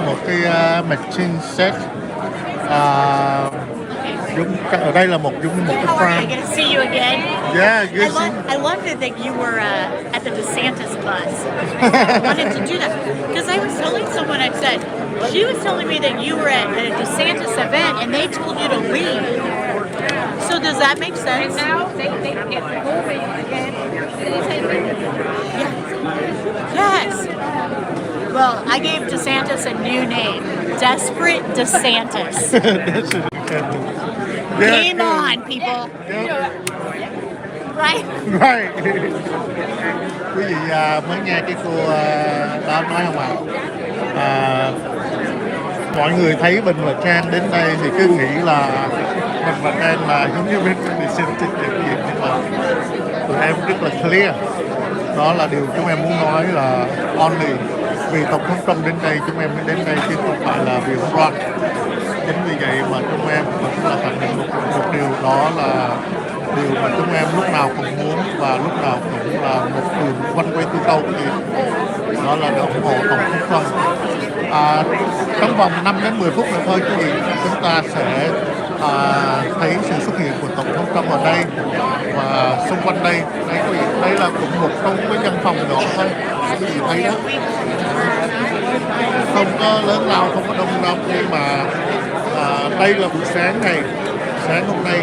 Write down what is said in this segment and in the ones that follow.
một cái machine set. Ở đây là một cái farm. I get to see you again. Yeah, good. I loved it that you were at the DeSantis bus. I wanted to do that because I was telling someone, I said, she was telling me that you were at a DeSantis event and they told you to leave. So does that make sense? And now they it's moving again. Yeah. Yes. Well, I gave DeSantis a new name. Desperate DeSantis. Game on, people. Right. Right. Quý vị mới nghe cái cô đó nói không ạ? Mọi người thấy Bình và Trang đến đây thì cứ nghĩ là Bình và Trang là giống như bên đi xem trực tiếp gì, nhưng mà tụi em rất là clear. Đó là điều chúng em muốn nói là only vì Tổng thống Trump đến đây, chúng em mới đến đây chứ không phải là vì ông Ron. Chính vì vậy mà chúng em cũng là khẳng định một điều, đó là điều mà chúng em lúc nào cũng muốn và lúc nào cũng là một đường quanh quay tư câu của gì, đó là ủng hộ Tổng thống Trump. Trong vòng 5 đến 10 phút nữa thôi quý vị, chúng ta sẽ thấy sự xuất hiện của Tổng thống Trump ở đây và xung quanh đây. Đấy quý vị, đây là cũng một trong cái căn phòng nhỏ thôi, quý vị thấy đó, không có lớn lao, không có đông nhưng mà đây là buổi sáng hôm nay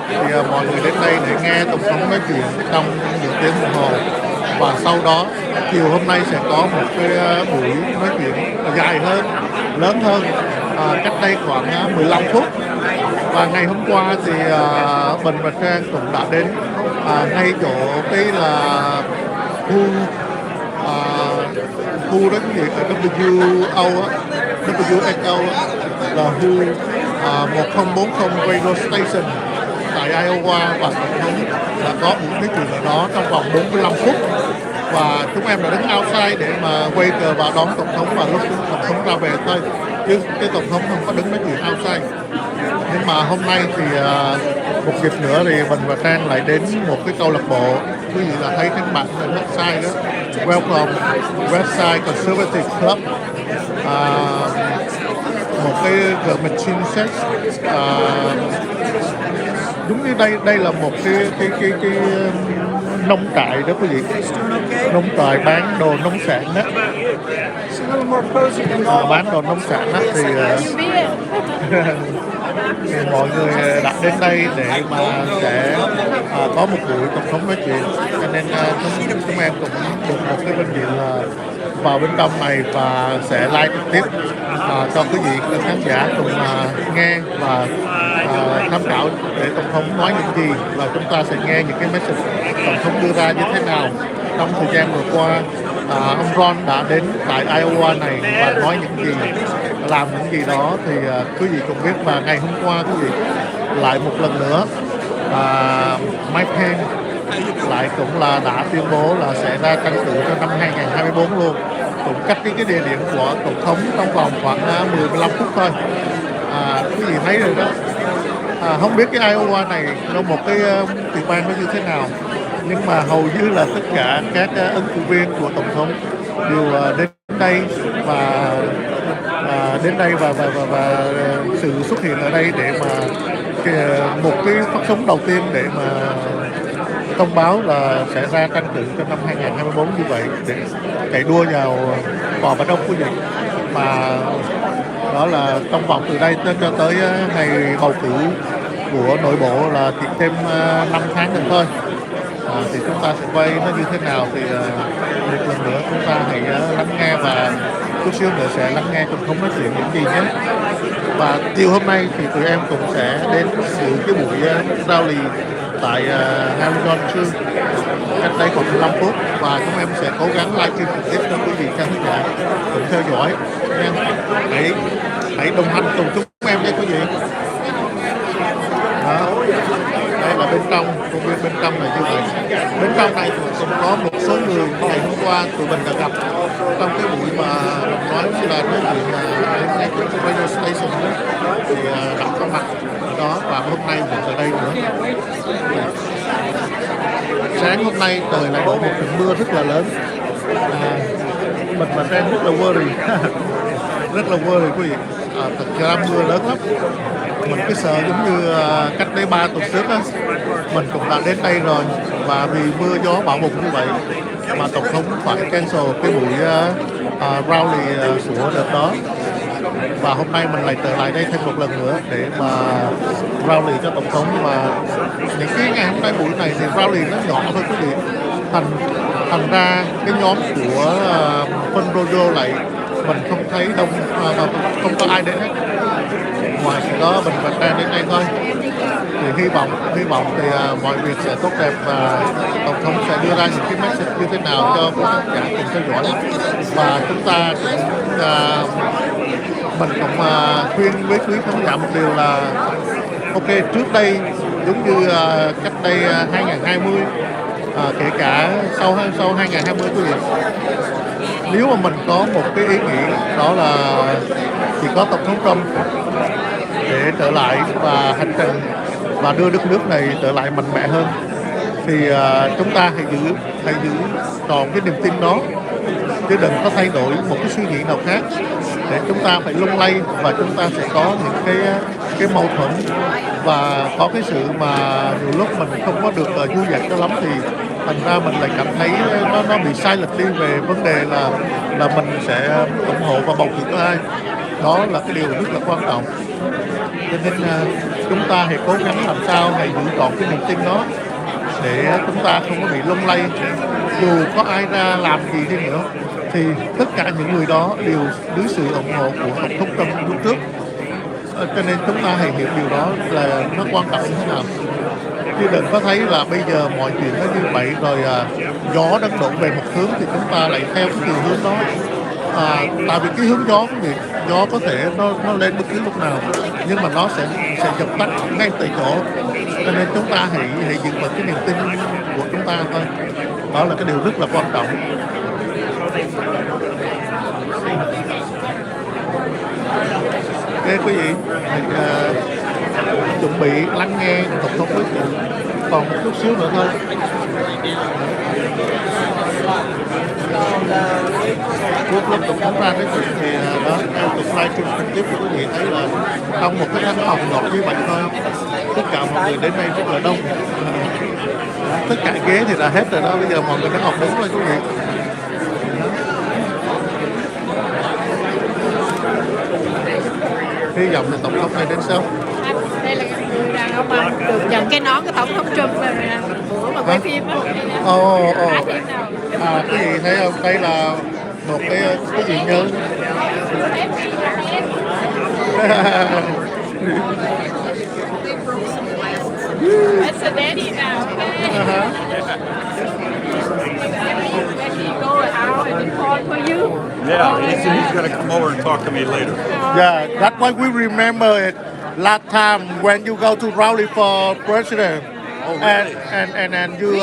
thì mọi người đến đây để nghe Tổng thống nói chuyện trong những tiếng đồng hồ, và sau đó chiều hôm nay sẽ có một cái buổi nói chuyện dài hơn, lớn hơn, cách đây khoảng 15 phút. Và ngày hôm qua thì Bình và Trang cũng đã đến ngay chỗ cái là khu đó gì ở WHO là khu 1040 radio station tại Iowa, và Tổng thống đã có buổi nói chuyện ở đó trong vòng 45 phút, và chúng em đã đứng outside để mà quay cờ và đón Tổng thống, và lúc Tổng thống ra về thôi, chứ cái Tổng thống không có đứng nói chuyện outside. Nhưng mà hôm nay thì một dịp nữa thì Bình và Trang lại đến một cái câu lạc bộ, quý vị là thấy các bạn ở Westside đó, Welcome Westside Conservative Club, một cái machine set, đúng như đây là một cái nông trại đó quý vị, nông trại bán đồ nông sản đó, bán đồ nông sản đó thì mọi người đã đến đây để mà sẽ có một buổi Tổng thống nói chuyện, cho nên chúng em cũng được một cái vinh dự là vào bên trong này và sẽ live trực tiếp cho quý vị khán giả cùng nghe và tham khảo để Tổng thống nói những gì, và chúng ta sẽ nghe những cái message Tổng thống đưa ra như thế nào. Trong thời gian vừa qua, ông Ron đã đến tại Iowa này và nói những gì, làm những gì đó thì quý vị cũng biết. Và ngày hôm qua quý vị lại một lần nữa Mike Pence lại cũng là đã tuyên bố là sẽ ra tranh cử cho năm 2024 luôn, cũng cách cái địa điểm của Tổng thống trong vòng khoảng 10-15 phút thôi. Quý vị thấy rồi đó. Không biết cái Iowa này là một cái tiểu bang nó như thế nào, nhưng mà hầu như là tất cả các ứng cử viên của Tổng thống đều đến đây và sự xuất hiện ở đây để mà một cái phát sóng đầu tiên để mà thông báo là sẽ ra tranh cử cho năm 2024 như vậy, để chạy đua vào cò Bà Đông quý vị. Mà đó là trong vòng từ đây cho tới ngày bầu cử của nội bộ là chỉ thêm 5 tháng nữa thôi. Thì chúng ta sẽ quay nó như thế nào thì một lần nữa chúng ta hãy lắng nghe, và chút xíu nữa sẽ lắng nghe Tổng thống nói chuyện những gì nhé. Và chiều hôm nay thì tụi em cũng sẽ đến dự cái buổi giao lì tại Binhvo-Ngoctrang cách đây khoảng 15 phút, và chúng em sẽ cố gắng livestream trực tiếp cho quý vị khán giả cùng theo dõi nha. Hãy đồng hành cùng chúng em nhé quý vị. Đó. Đây là bên trong, công viên bên trong là như vậy. Bên trong này cũng có một số người ngày hôm qua tụi mình đã gặp trong cái buổi mà nói là nói chuyện radio station đó, thì đã có mặt đó, và hôm nay cũng ở đây nữa. Sáng hôm nay trời lại đổ một trận mưa rất là lớn. Mình và Trang rất là worry. rất là vui quý vị. Thật ra mưa lớn lắm, mình cứ sợ giống như cách đây 3 tuần trước á, mình cũng đã đến đây rồi, và vì mưa gió bão bùng như vậy mà tổng thống phải cancel cái buổi rally của đợt đó, và hôm nay mình lại trở lại đây thêm một lần nữa để mà rally cho tổng thống. Và những cái ngày hôm nay buổi này thì rally nó nhỏ thôi quý vị, thành ra cái nhóm của Binhvo lại mình không thấy đông, không có ai đến hết, ngoài chỉ có Binhvo-Ngoctrang đến đây thôi. Thì hy vọng thì mọi việc sẽ tốt đẹp và tổng thống sẽ đưa ra những cái message như thế nào cho quý khán giả cùng theo dõi. Và chúng ta mình cũng khuyên với quý khán giả một điều là ok, trước đây giống như cách đây 2020, kể cả sau 2020 quý vị, nếu mà mình có một cái ý nghĩ đó là chỉ có tổng thống Trump để trở lại và hành trình và đưa đất nước này trở lại mạnh mẽ hơn, thì chúng ta hãy giữ tròn cái niềm tin đó, chứ đừng có thay đổi một cái suy nghĩ nào khác để chúng ta phải lung lay, và chúng ta sẽ có những cái mâu thuẫn và có cái sự mà nhiều lúc mình không có được vui vẻ cho lắm, thì thành ra mình lại cảm thấy nó bị sai lệch đi về vấn đề là mình sẽ ủng hộ và bầu cử ai. Đó là cái điều rất là quan trọng, cho nên chúng ta hãy cố gắng làm sao hãy giữ trọn cái niềm tin đó để chúng ta không có bị lung lay. Dù có ai ra làm gì đi nữa thì tất cả những người đó đều dưới sự ủng hộ của tổng thống Trump lúc trước, cho nên chúng ta hãy hiểu điều đó là nó quan trọng như thế nào, chứ đừng có thấy là bây giờ mọi chuyện nó như vậy rồi gió đang đổ về một hướng thì chúng ta lại theo cái chiều hướng đó. Tại vì cái hướng gió có thể nó lên bất cứ lúc nào, nhưng mà nó sẽ dập tắt ngay tại chỗ, cho nên chúng ta hãy giữ vững cái niềm tin của chúng ta thôi. Đó là cái điều rất là quan trọng. Ok quý vị, mình chuẩn bị lắng nghe tổng thống nói chuyện còn một chút xíu nữa thôi. Lúc tổng thống ra nói chuyện thì đó, tục livestream trực tiếp của quý vị thấy là trong một cái căn phòng nhỏ như vậy thôi, tất cả mọi người đến đây rất là đông, tất cả ghế thì đã hết rồi đó, bây giờ mọi người đang học đứng thôi quý vị. Hy vọng là tổng thống này đến sớm. Đây là người đàn ông mà được nhận cái nón của tổng thống Trump bữa mà quay phim á. Cái gì thấy không? Đây là một cái gì nhớ. That's a daddy now. When he go out and he call for you. Yeah, he's going to come over and talk to me later. Yeah, that's why we remember it last time when you go to rally for president. Oh, really? And you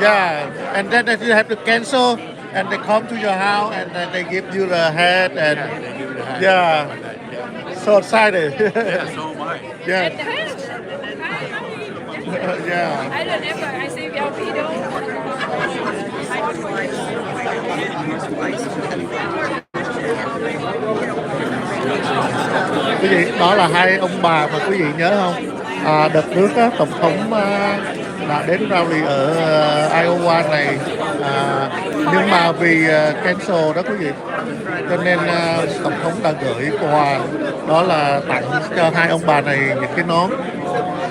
yeah, and then you have to cancel, and they come to your house and then they give you the hat and yeah, so excited. Yeah, so am I. Yeah. Yeah. I don't ever. I see your video. Quý vị, đó là hai ông bà mà quý vị nhớ không? Đợt trước á, tổng thống đã đến rally ở Iowa này, nhưng mà vì cancel đó quý vị, cho nên tổng thống đã gửi quà, đó là tặng cho hai ông bà này những cái nón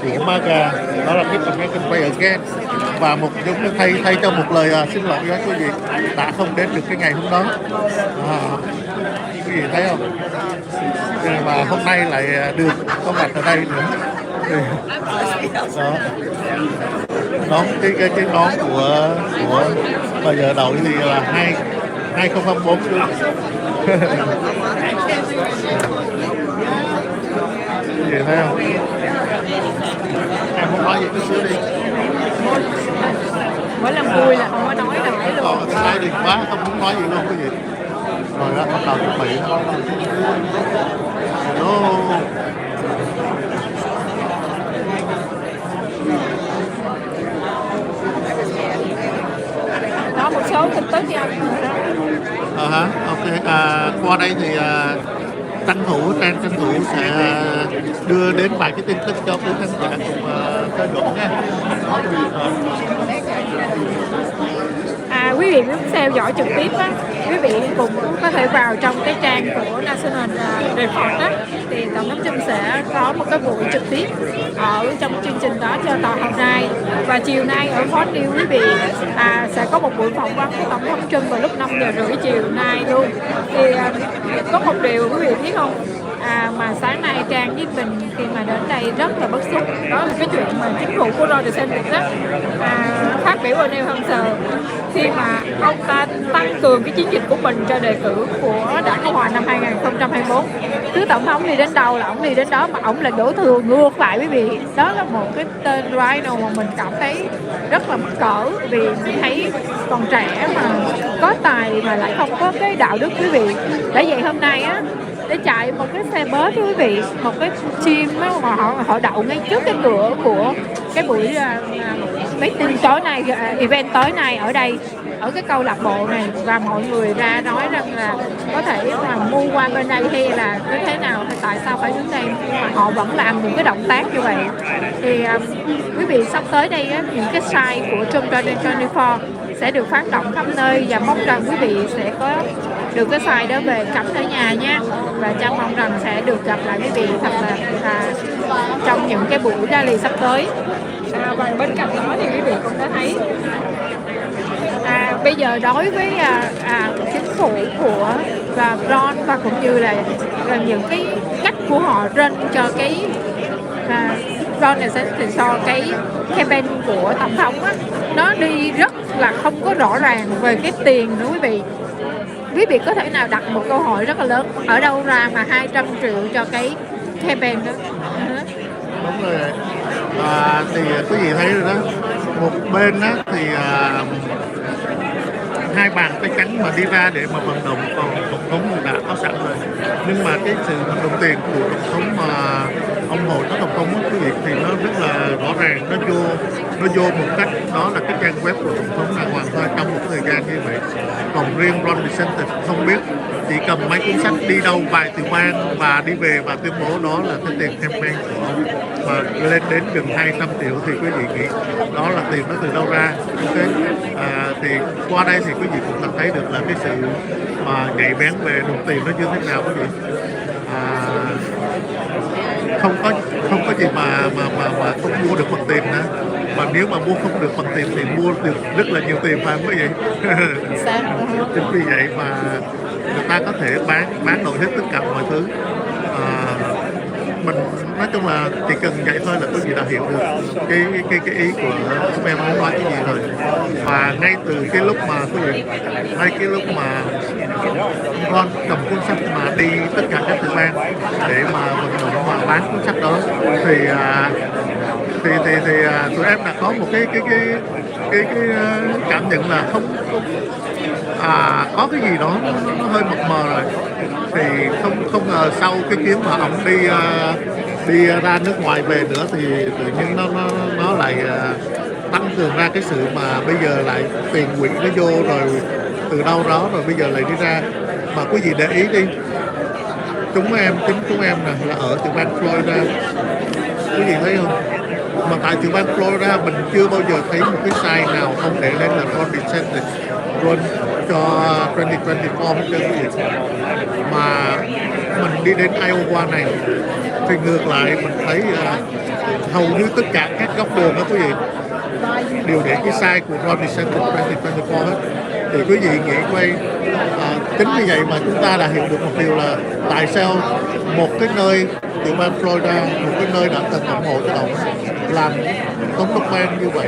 của MAGA, đó là cái American Way Again, và một giống như thay cho một lời xin lỗi đó quý vị đã không đến được cái ngày hôm đó. Quý vị thấy không? Và hôm nay lại được có mặt ở đây nữa. Đó. Nón cái nón của bây giờ đội thì là 2024 luôn. Gì thấy không? Em không nói gì chút xíu đi. Mỗi lần vui là không có nói đâu ấy luôn. Sai đi quá, không muốn nói gì luôn cái gì. Rồi đó, bắt đầu chuẩn bị. Nói một số tin tức cho anh. Ok. Qua đây thì tranh thủ sẽ đưa đến vài cái tin tức cho quý khán giả cùng theo dõi nha. Quý vị muốn theo dõi trực tiếp á, quý vị cũng có thể vào trong cái trang của National Report á, thì tổng thống Trump sẽ có một cái buổi trực tiếp ở trong chương trình đó cho tòa hôm nay, và chiều nay ở Fox News quý vị sẽ có một buổi phỏng vấn của tổng thống Trump vào lúc 5:30 chiều nay luôn. Thì có một điều quý vị biết không? Mà sáng nay Trang với mình khi mà đến đây rất là bức xúc, đó là cái chuyện mà chính phủ của Ron DeSantis đó phát biểu ở New Hampshire khi mà ông ta tăng cường cái chiến dịch của mình cho đề cử của Đảng Cộng hòa năm 2024. Cứ tổng thống đi đến đâu là ông đi đến đó, mà ông là đổ thừa ngược lại quý vị. Đó là một cái tên rhino mà mình cảm thấy rất là mắc cỡ, vì mình thấy còn trẻ mà có tài mà lại không có cái đạo đức quý vị. Để vậy hôm nay á, để chạy một cái xe bus quý vị, một cái team mà họ đậu ngay trước cái cửa của cái buổi meeting tối nay, event tối nay ở đây, ở cái câu lạc bộ này, và mọi người ra nói rằng là có thể là mua qua bên đây hay là như thế nào, hay tại sao phải đứng đây, nhưng mà họ vẫn làm những cái động tác như vậy. Thì quý vị sắp tới đây á, những cái site của TRUMP2024 sẽ được phát động khắp nơi, và mong rằng quý vị sẽ có được cái site đó về cắm ở nhà nha. Và Trang mong rằng sẽ được gặp lại quý vị thật là trong những cái buổi rally sắp tới. Và bên cạnh đó thì quý vị cũng đã thấy bây giờ đối với chính phủ của Ron, và cũng như là những cái cách của họ run cho cái Ron thì so cái campaign của tổng thống á, nó đi rất là không có rõ ràng về cái tiền nữa quý vị. Quý vị có thể nào đặt một câu hỏi rất là lớn, ở đâu ra mà 200 triệu cho cái campaign đó? Đúng rồi. Thì quý vị thấy rồi đó, một bên đó thì hai bàn tay trắng mà đi ra để mà vận động, còn tổng thống đã có sẵn rồi. Nhưng mà cái sự đồng tiền của tổng thống mà ủng hộ cho tổng thống quý vị thì nó rất là rõ ràng, nó vô một cách, đó là cái trang web của tổng thống là hoàn toàn trong một thời gian như vậy. Còn riêng Ron DeSantis không biết, chỉ cầm mấy cuốn sách đi đâu vài tiểu bang và đi về và tuyên bố đó là cái tiền campaign của ông, mà lên đến gần 200 triệu thì quý vị nghĩ đó là tiền nó từ đâu ra. Okay. Thì qua đây thì quý vị cũng thấy được là cái sự mà nhạy bén về đồng tiền nó như thế nào quý vị. Không có gì mà không mua được bằng tiền nữa, mà nếu mà mua không được bằng tiền thì mua được rất là nhiều tiền, phải không quý vị? Chính vì vậy mà người ta có thể bán đổi hết tất cả mọi thứ. Mình nói chung là chỉ cần vậy thôi là quý vị đã hiểu được cái ý của chúng em muốn nói cái gì rồi. Và ngay từ cái lúc mà quý vị, ngay cái lúc mà con cầm cuốn sách mà đi tất cả các tiểu bang để mà vận động mà bán cuốn sách đó, thì tụi em đã có một cái cảm nhận là không có cái gì đó nó hơi mập mờ rồi. Thì không ngờ sau cái chuyến mà ông đi ra nước ngoài về nữa thì tự nhiên nó lại tăng cường ra cái sự mà bây giờ lại tiền quỹ nó vô rồi từ đâu đó, rồi bây giờ lại đi ra. Mà quý vị để ý đi, chính chúng em là ở tiểu bang Florida, quý vị thấy không? Mà tại tiểu bang Florida mình chưa bao giờ thấy một cái site nào không để lên là Ron DeSantis run cho 2024 hết trơn quý vị. Mà mình đi đến Iowa này thì ngược lại mình thấy hầu như tất cả các góc đường đó quý vị đều để cái site của Ron DeSantis 2024 hết. Thì quý vị nghĩ quay chính vì vậy mà chúng ta đã hiểu được một điều là tại sao một cái nơi tiểu bang Florida, một cái nơi đã từng ủng hộ cho ông làm tổng thống bang như vậy,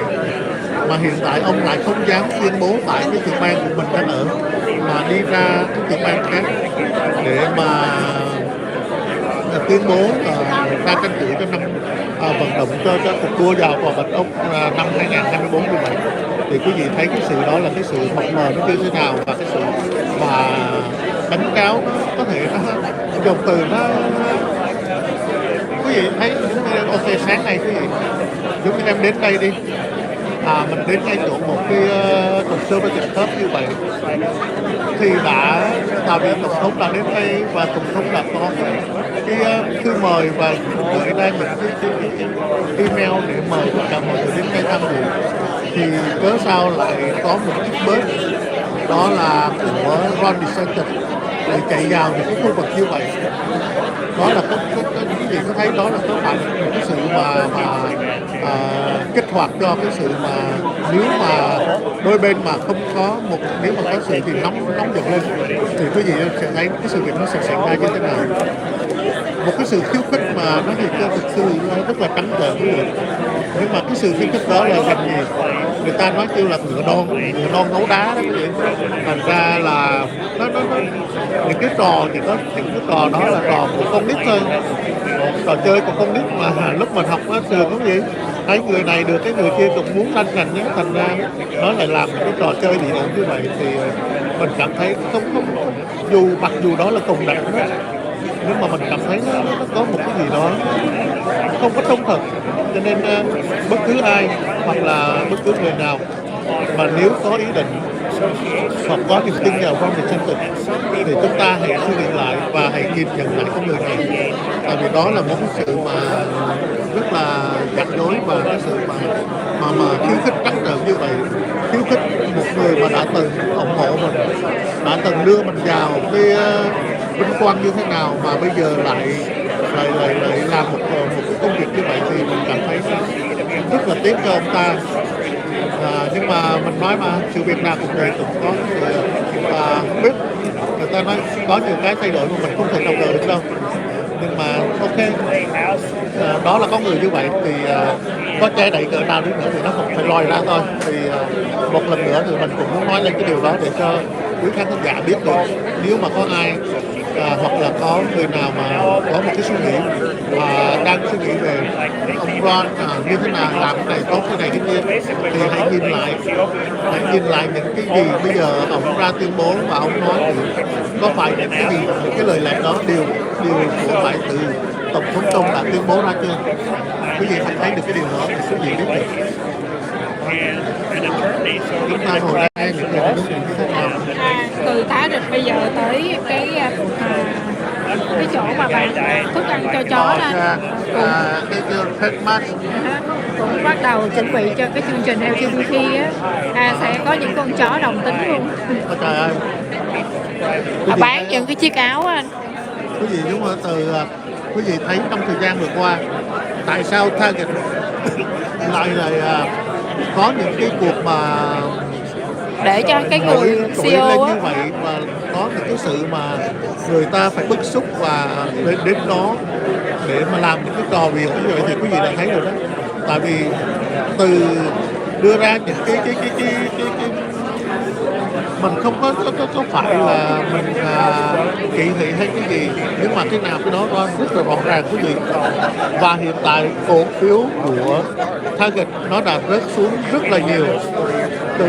mà hiện tại ông lại không dám tuyên bố tại cái tiểu bang của mình đang ở, mà đi ra cái tiểu bang khác để mà tuyên bố ra tranh cử cho năm vận động cho cuộc đua vào Tòa Bạch Ốc năm 2024 như vậy. Thì quý vị thấy cái sự đó là cái sự mập mờ nó như thế nào, và cái sự mà đánh cáo có thể nó dùng từ nó, quý vị thấy ok sáng nay quý vị chúng em đến đây đi, mình đến ngay chỗ một cái conservative club như vậy thì đã tại vì tổng thống đã đến đây và tổng thống đã có cái thư mời và gửi ra những cái email để mời tất cả mọi người đến đây tham dự, thì cớ sao lại có một chiếc bus đó là của Ron DeSantis để chạy vào những cái khu vực như vậy. Đó là cái gì có thấy đó là có phải một cái sự mà kích hoạt cho cái sự mà nếu mà đôi bên mà không có một, nếu mà có sự thì nóng giận lên thì quý vị sẽ thấy cái sự việc nó sẽ xảy ra như thế nào. Một cái sự khiêu khích mà nó thì thực sự rất là trắng trợn quý vị, nhưng mà cái sự khiêu khích đó là làm gì, người ta nói kêu là ngựa non nấu đá đó quý vị. Thành ra là nó những cái trò thì có những cái trò đó là trò của con nít thôi, trò chơi của con nít mà lúc mình học ở trường có gì thấy người này được cái người kia cũng muốn tranh giành nhé, thành ra nó lại làm một cái trò chơi bị ổn như vậy thì mình cảm thấy không mặc dù đó là cùng đẳng đó, nhưng mà mình cảm thấy nó có một cái gì đó không có trung thực, cho nên bất cứ ai hoặc là bất cứ người nào mà nếu có ý định hoặc có niềm tin vào con người chân thực thì chúng ta hãy suy nghĩ lại và hãy nhìn nhận lại con người này, tại vì đó là một cái sự mà rất là giặc dối và cái sự mà khiêu khích trắng trợn như vậy, khiêu khích một người mà đã từng ủng hộ mình, đã từng đưa mình vào cái vinh quang như thế nào mà bây giờ lại làm một cái công việc như vậy thì mình cảm thấy rất là tiếc cho ông ta. Nhưng mà mình nói mà sự việc nào cũng vậy, cũng có không biết, người ta nói có nhiều cái thay đổi mà mình không thể nào ngờ được đâu, nhưng mà ok, đó là có người như vậy thì có che đậy cỡ nào đi nữa thì nó cũng phải lòi ra thôi. Thì một lần nữa thì mình cũng muốn nói lên cái điều đó để cho quý khán giả biết được, nếu mà có ai hoặc là có người nào mà có một cái suy nghĩ đang suy nghĩ về ông Ron như thế nào, làm cái này tốt, cái này cái kia, thì hãy nhìn lại những cái gì bây giờ ông ra tuyên bố và ông nói thì có phải những cái gì, những cái lời lẽ đó đều của phải từ tổng thống Trump đã tuyên bố ra chưa. Quý vị phải thấy được cái điều đó thì quý vị biết được chúng ta ngồi đây nghe những người nói chuyện như thế nào. Từ Thái Định bây giờ tới cái chỗ mà bạn thức ăn cho chó đó cái pet match cũng bắt đầu chuẩn bị cho cái chương trình LGBT á, sẽ có những con chó đồng tính luôn. Trời ơi, Bán những cái chiếc áo á anh. quý vị đúng không? Từ quý vị thấy trong thời gian vừa qua tại sao Target lại có những cái cuộc mà để cho cái người CEO lên á như vậy, và có những cái sự mà người ta phải bức xúc và đến đó để mà làm những cái trò việc như vậy thì quý vị đã thấy rồi đó. Tại vì từ đưa ra những cái mình không có phải là mình kỳ thị hay cái gì, nhưng mà cái nào cái đó rất là rõ ràng quý vị. Và hiện tại cổ phiếu của Target nó đã rớt xuống rất là nhiều. Từ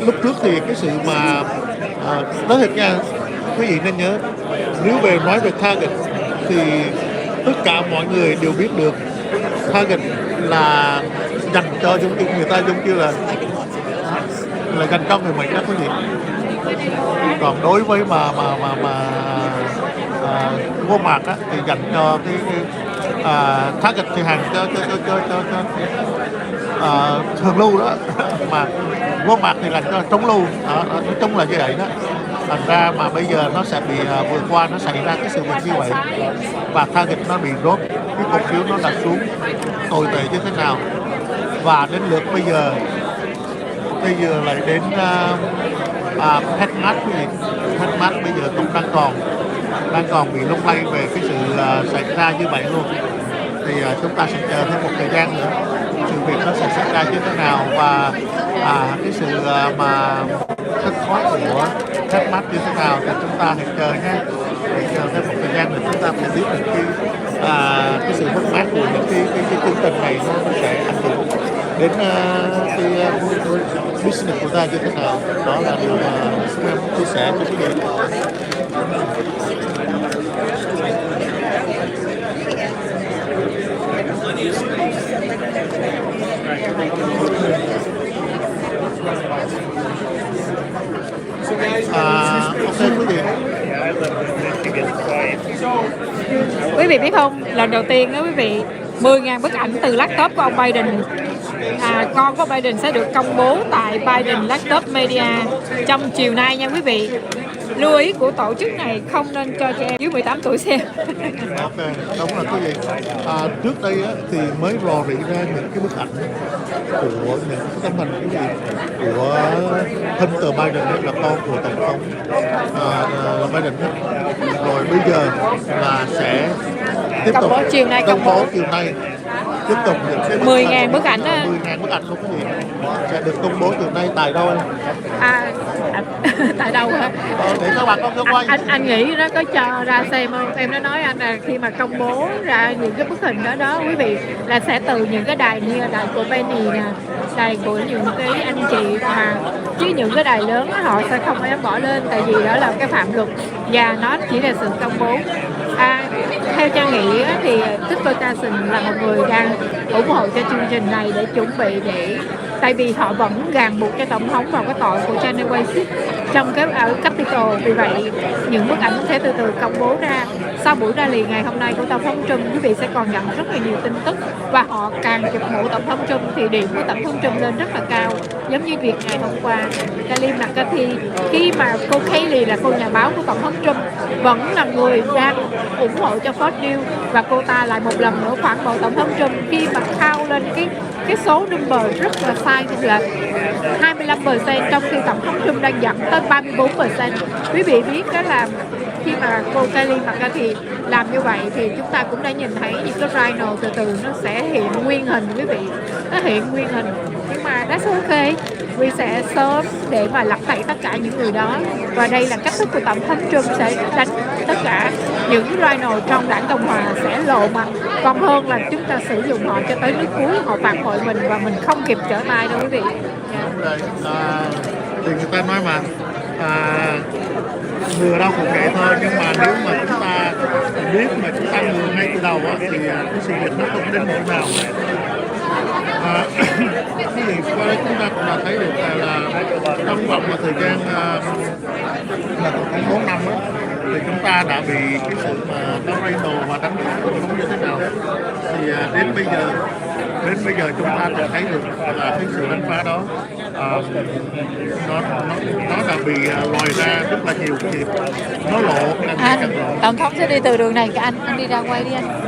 lúc trước thì cái sự mà nói thật nha, quý vị nên nhớ, nếu về nói về Target thì tất cả mọi người đều biết được Target là dành cho giống như người ta giống như là dành cho người Mỹ đó quý vị. Còn đối với Walmart á thì dành cho cái Target thì hàng cho thường lưu đó mà Walmart thì dành cho chống lưu, nói chung là như vậy đó. Thành ra mà bây giờ nó sẽ bị vừa qua nó xảy ra cái sự việc như vậy và Target nó bị rốt, cái cổ phiếu nó đặt xuống tồi tệ như thế nào. Và đến lượt bây giờ lại đến Petmart quý vị. Petmart bây giờ cũng đang còn bị lung lay về cái sự xảy ra như vậy luôn. Thì chúng ta sẽ chờ thêm một thời gian nữa sự việc nó sẽ xảy ra như thế nào và cái sự mà thất thoát của Petmart như thế nào thì chúng ta hãy chờ nhé. Hãy chờ thêm một thời gian nữa chúng ta sẽ biết được cái sự mất mát của những cái chương trình này nó sẽ ảnh hưởng đến cái business của ta như thế nào. Đó là điều mà em chia sẻ cho quý vị. Quý vị biết không, lần đầu tiên đó quý vị, 10.000 bức ảnh từ laptop của ông Biden, con của Biden sẽ được công bố tại Biden Laptop Media trong chiều nay nha quý vị. Lưu ý của tổ chức này không nên cho trẻ em dưới 18 tuổi xem. Ok, đúng là quý vị. Trước đây á, thì mới rò rỉ ra những cái bức ảnh của những cái tấm hình quý vị của Hunter Biden ấy, là con của tổng thống Biden ấy. Rồi bây giờ là sẽ tiếp tục Công bố chiều nay, công bố chiều nay tiếp tục những cái 10.000 bức ảnh á. 10.000 bức ảnh của quý vị sẽ được công bố chiều nay tại đâu? Tại đâu hả? Để các bạn con quay. Anh nghĩ nó có cho ra xem không? Em đã nói anh là khi mà công bố ra những cái bức hình đó quý vị, là sẽ từ những cái đài như đài của Penny nè, đài của những cái anh chị mà, chứ những cái đài lớn đó, họ sẽ không dám bỏ lên, tại vì đó là cái phạm luật và nó chỉ là sự công bố. Theo Trang nghĩ thì Tucker Carlson là một người đang ủng hộ cho chương trình này để chuẩn bị tại vì họ vẫn ràng buộc cho tổng thống vào cái tội của January trong cái ở Capitol. Vì vậy những bức ảnh sẽ từ từ công bố ra. Sau buổi rally ngày hôm nay của tổng thống Trump, quý vị sẽ còn nhận rất là nhiều tin tức, và họ càng chụp mũ tổng thống Trump thì điểm của tổng thống Trump lên rất là cao. Giống như việc ngày hôm qua Kayleigh McCarthy, khi mà cô Kayleigh là cô nhà báo của tổng thống Trump vẫn là người đang ủng hộ cho Fox News, và cô ta lại một lần nữa phản bội tổng thống Trump khi mà khao lên cái số number rất là sai, tức là 25%, trong khi tổng thống Trump đang dẫn tới 34%. Quý vị biết đó là khi mà cô Kayleigh McCarthy làm như vậy thì chúng ta cũng đã nhìn thấy những cái rhino từ từ nó sẽ hiện nguyên hình quý vị, nó hiện nguyên hình. Nhưng mà that's okay, we sẽ sớm để mà lật tẩy tất cả những người đó, và đây là cách thức của tổng thống Trump sẽ đánh tất cả những rhino trong đảng Cộng hòa sẽ lộ mặt, còn hơn là chúng ta sử dụng họ cho tới nước cuối, họ phản bội mình và mình không kịp trở tay đâu quý vị. Thì người ta nói mà ngừa đâu cũng vậy thôi, nhưng mà nếu mà chúng ta biết mà chúng ta ngừa ngay từ đầu á, thì cái sự việc nó không đến nỗi nào. Cái gì qua đây chúng ta cũng đã thấy được là trong vòng một thời gian là khoảng 4 năm á, thì chúng ta đã bị cái sự mà đánh rhino và đánh tổng thống như thế nào. Thì đến bây giờ chúng ta đã thấy được là cái sự đánh phá đó nó đã bị lòi ra rất là nhiều cái việc, nó lộ càng lộ. Tổng thống sẽ đi từ đường này, anh đi ra quay đi anh.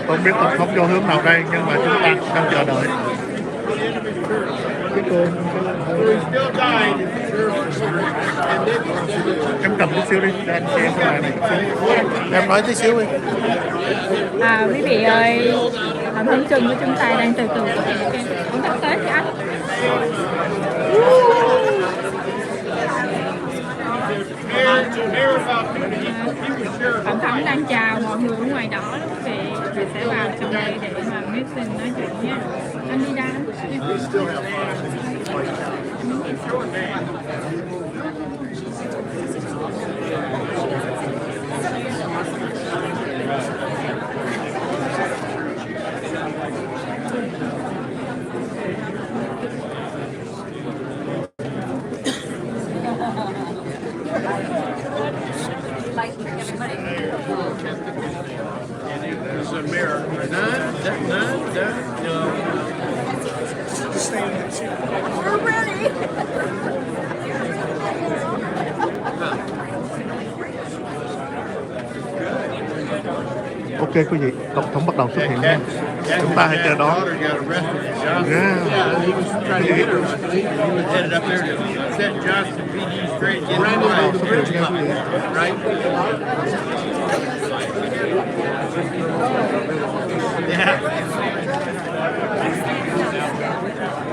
Không biết tổng thống vô hướng nào đây, nhưng mà chúng ta đang chờ đợi. Em cầm chút xíu đi, để anh xem cái bài này chút xíu. Em nói tí xíu đi. Quý vị ơi, tổng thống Trump của chúng ta đang từ từ xuất hiện trên cũng thực tế thì anh. Tổng thống đang chào mọi người ở ngoài đó quý vị, mình sẽ vào trong đây để mà meeting nói chuyện nha. Anh đi ra. There's a mirror. No. We're ready. Ok quý vị, tổng thống bắt đầu xuất hiện nha. Chúng ta hãy chờ đón. Yeah, he was trying to get her. He was headed up there to set Johnson PD straight, get him right. Yeah.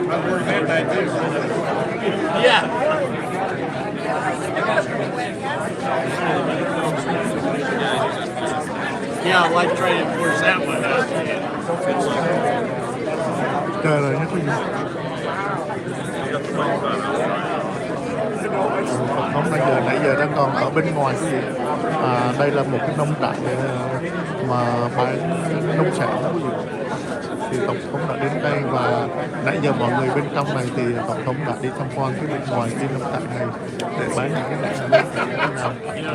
I worked that night too. Yeah. Yeah, I like trying to force that one out. Chờ rồi nhé quý vị. Tổng thống nãy giờ đang còn ở bên ngoài quý vị. Đây là một cái nông trại mà bán nông sản quý vị. thì tổng thống đã đến đây, và nãy giờ mọi người bên trong này thì tổng thống đã đi tham quan cái bên ngoài cái nông trại này để bán những cái nông sản thế nào.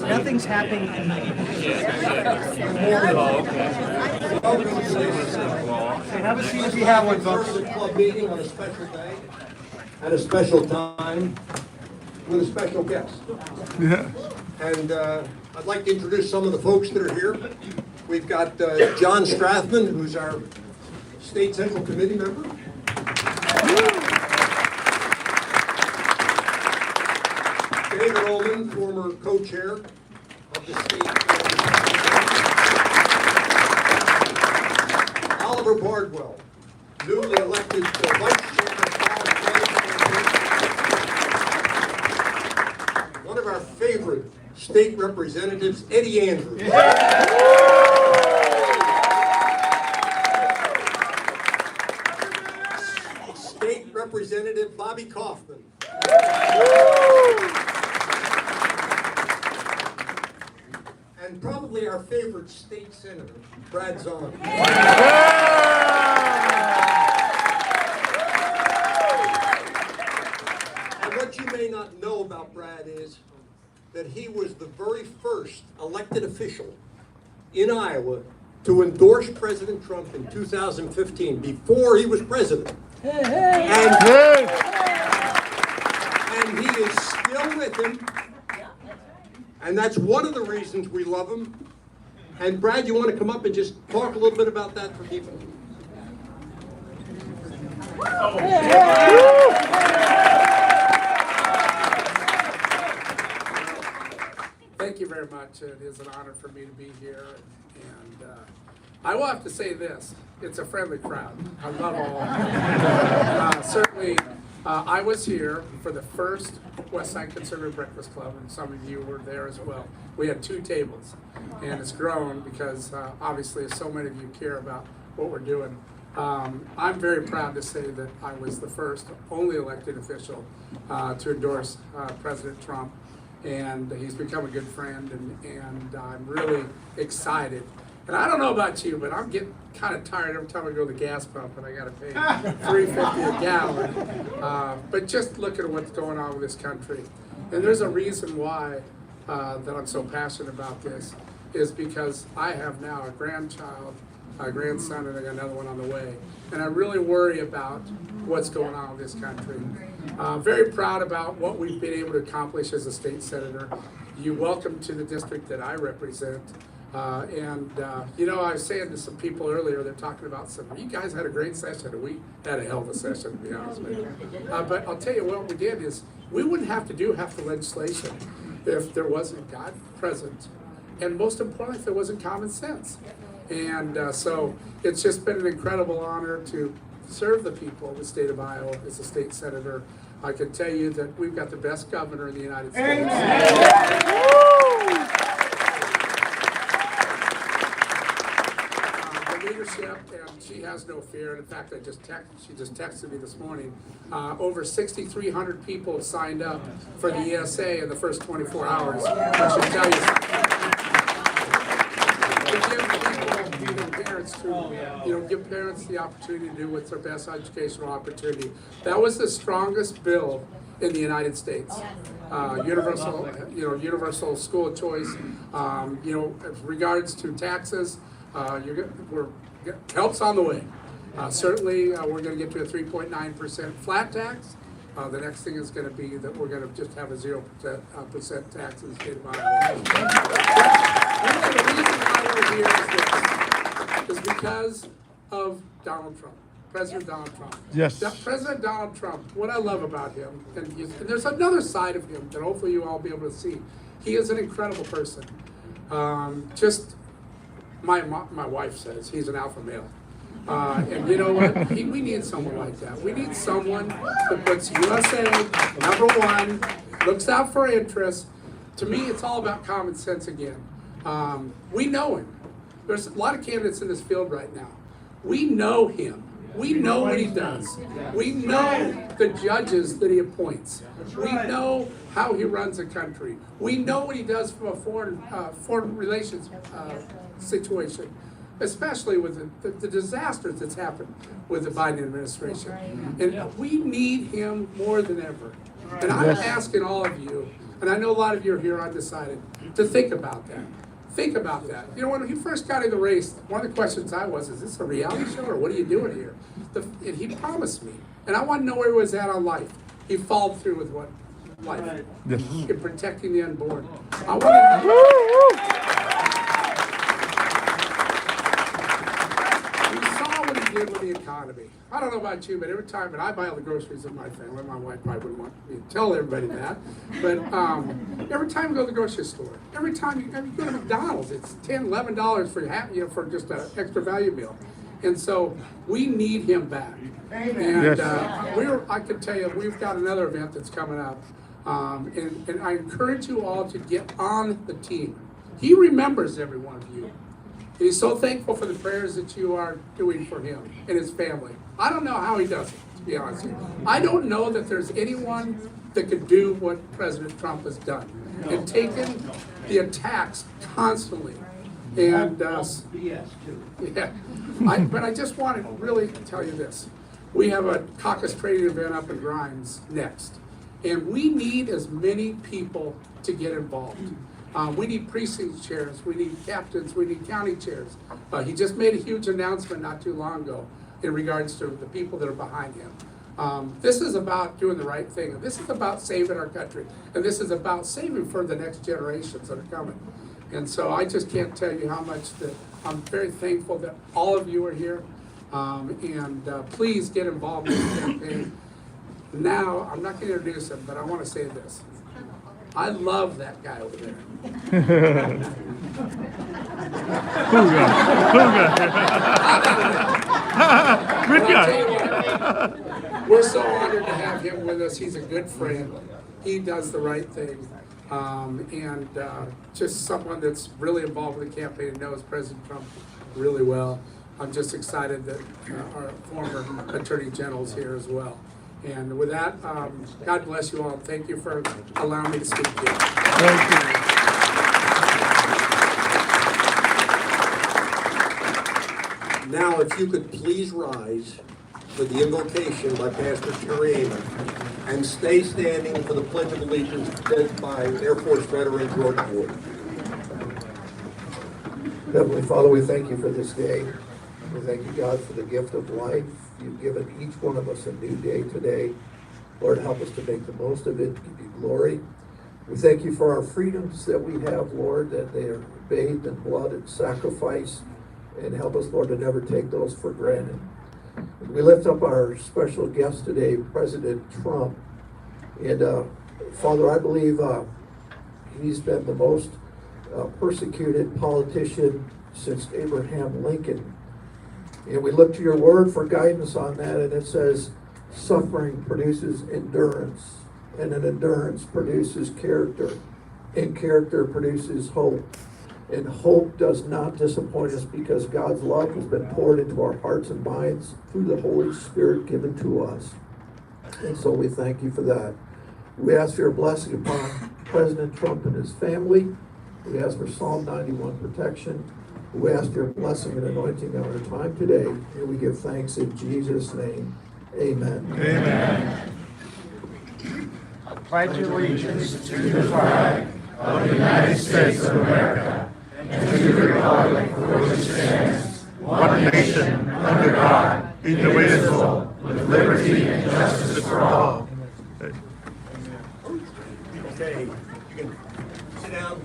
Nothing's happening. Have a seat if you have one, folks. Club meeting on a special day, at a special time, with a special guest. Yeah. And I'd like to introduce some of the folks that are here. We've got John Strathman, who's our State Central Committee member. David Ullman, former co-chair of the state. Oliver Bardwell, newly elected vice chair of one of our favorite state representatives, Eddie Andrews. State Representative Bobby Kaufman. And probably our favorite state senator, Brad Zahn. And what you may not know about Brad is that he was the very first elected official in Iowa to endorse President Trump in 2015, before he was president. And he is still with him. And that's one of the reasons we love him. And Brad, you want to come up and just talk a little bit about that for people? Thank you very much. It is an honor for me to be here. And I will have to say this. It's a friendly crowd. I love all of them. Certainly, I was here for the first Westside Conservative Breakfast Club, and some of you were there as well. We had 2 tables, and it's grown because obviously so many of you care about what we're doing. I'm very proud to say that I was the first, only elected official to endorse President Trump, and he's become a good friend, and I'm really excited. And I don't know about you, but I'm getting kind of tired every time I go to the gas pump and I got to pay $3.50 a gallon. But just look at what's going on with this country. And there's a reason why that I'm so passionate about this, is because I have now a grandchild, a grandson, and I got another one on the way. And I really worry about what's going on with this country. Very proud about what we've been able to accomplish as a state senator. You welcome to the district that I represent. You know, I was saying to some people earlier, they're talking about you guys had a great session, and we had a hell of a session, to be honest with you. But I'll tell you what we did is, we wouldn't have to do half the legislation if there wasn't God present. And most importantly, if there wasn't common sense. And so it's just been an incredible honor to serve the people of the state of Iowa as a state senator. I can tell you that we've got the best governor in the United States. Leadership, and she has no fear. And in fact, she just texted me this morning. Over 6,300 people have signed up for the ESA in the first 24 hours. I should tell you something. To give people, parents, give parents the opportunity to do what's their best educational opportunity. That was the strongest bill in the United States. Universal school choice. As regards to taxes. Help's on the way. Certainly, we're going to get to a 3.9% flat tax. The next thing is going to be that we're going to just have a 0% tax in the state of Iowa. The reason why we're here is because of Donald Trump, President Donald Trump. Yes. President Donald Trump, what I love about him, and there's another side of him that hopefully you all will be able to see. He is an incredible person. My wife says he's an alpha male. And you know what? We need someone like that. We need someone that puts USA number one, looks out for interests. To me, it's all about common sense again. We know him. There's a lot of candidates in this field right now. We know him. We know what he does. We know the judges that he appoints. We know how he runs a country. We know what he does from a foreign relations situation, especially with the disasters that's happened with the Biden administration. And we need him more than ever. And I'm asking all of you, and I know a lot of you are here undecided, to think about that. Think about that. You know, when he first got in the race, one of the questions is this a reality show or what are you doing here? And he promised me. And I want to know where he was at on life. He followed through with what? Life. In protecting the unborn. I want to We saw what he did with the economy. I don't know about you, but every time, and I buy all the groceries in my family, my wife probably wouldn't want me to tell everybody that, but every time we go to the grocery store, every time you go to McDonald's, it's $10, $11 for for just an extra value meal. And so we need him back. And I can tell you, we've got another event that's coming up. And I encourage you all to get on the team. He remembers every one of you. He's so thankful for the prayers that you are doing for him and his family. I don't know how he does it, to be honest with you. I don't know that there's anyone that could do what President Trump has done and taken the attacks constantly. And but I just want to really tell you this. We have a caucus training event up in Grimes next. And we need as many people to get involved. We need precinct chairs, we need captains, we need county chairs. He just made a huge announcement not too long ago in regards to the people that are behind him. This is about doing the right thing. This is about saving our country. And this is about saving for the next generations that are coming. And so I just can't tell you how much that I'm very thankful that all of you are here. Please get involved in the campaign. Now, I'm not going to introduce him, but I want to say this. I love that guy over there. Good guy. We're so honored to have him with us. He's a good friend. He does the right thing. Just someone that's really involved with the campaign and knows President Trump really well. I'm just excited that our former Attorney General's here as well. And with that, God bless you all. Thank you for allowing me to speak to you. Thank you. Now, if you could please rise for the invocation by Pastor Terry Amon and stay standing for the Pledge of Allegiance led by Air Force veteran George Ward. Heavenly Father, we thank you for this day. We thank you, God, for the gift of life. You've given each one of us a new day today. Lord, help us to make the most of it, give you glory. We thank you for our freedoms that we have, Lord, that they are bathed in blood and sacrifice. And help us, Lord, to never take those for granted. We lift up our special guest today, President Trump. And Father, I believe he's been the most persecuted politician since Abraham Lincoln. And we look to your word for guidance on that, and it says, suffering produces endurance, and an endurance produces character, and character produces hope. And hope does not disappoint us because God's love has been poured into our hearts and minds through the Holy Spirit given to us. And so we thank you for that. We ask for your blessing upon President Trump and his family. We ask for Psalm 91 protection. We ask your blessing and anointing on our time today, and we give thanks in Jesus' name. Amen. Amen. I pledge allegiance to the flag of the United States of America and to the republic for which it stands, one nation, under God, indivisible, with liberty and justice for all. Okay, you can sit down.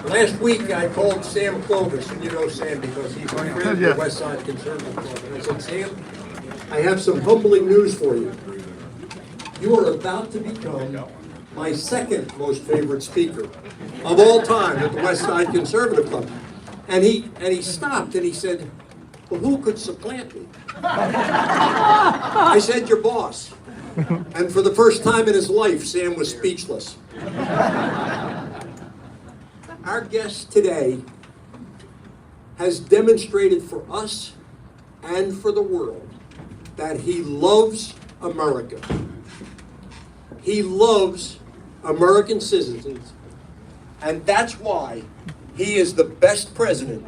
Last week I called Sam Clovis, and you know Sam because he's my friend of the Westside Conservative Club. And I said, Sam, I have some humbling news for you. You are about to become my second most favorite speaker of all time at the Westside Conservative Club. And he stopped and he said, well, who could supplant me? I said, your boss. And for the first time in his life, Sam was speechless. Our guest today has demonstrated for us and for the world that he loves America. He loves American citizens, and that's why he is the best president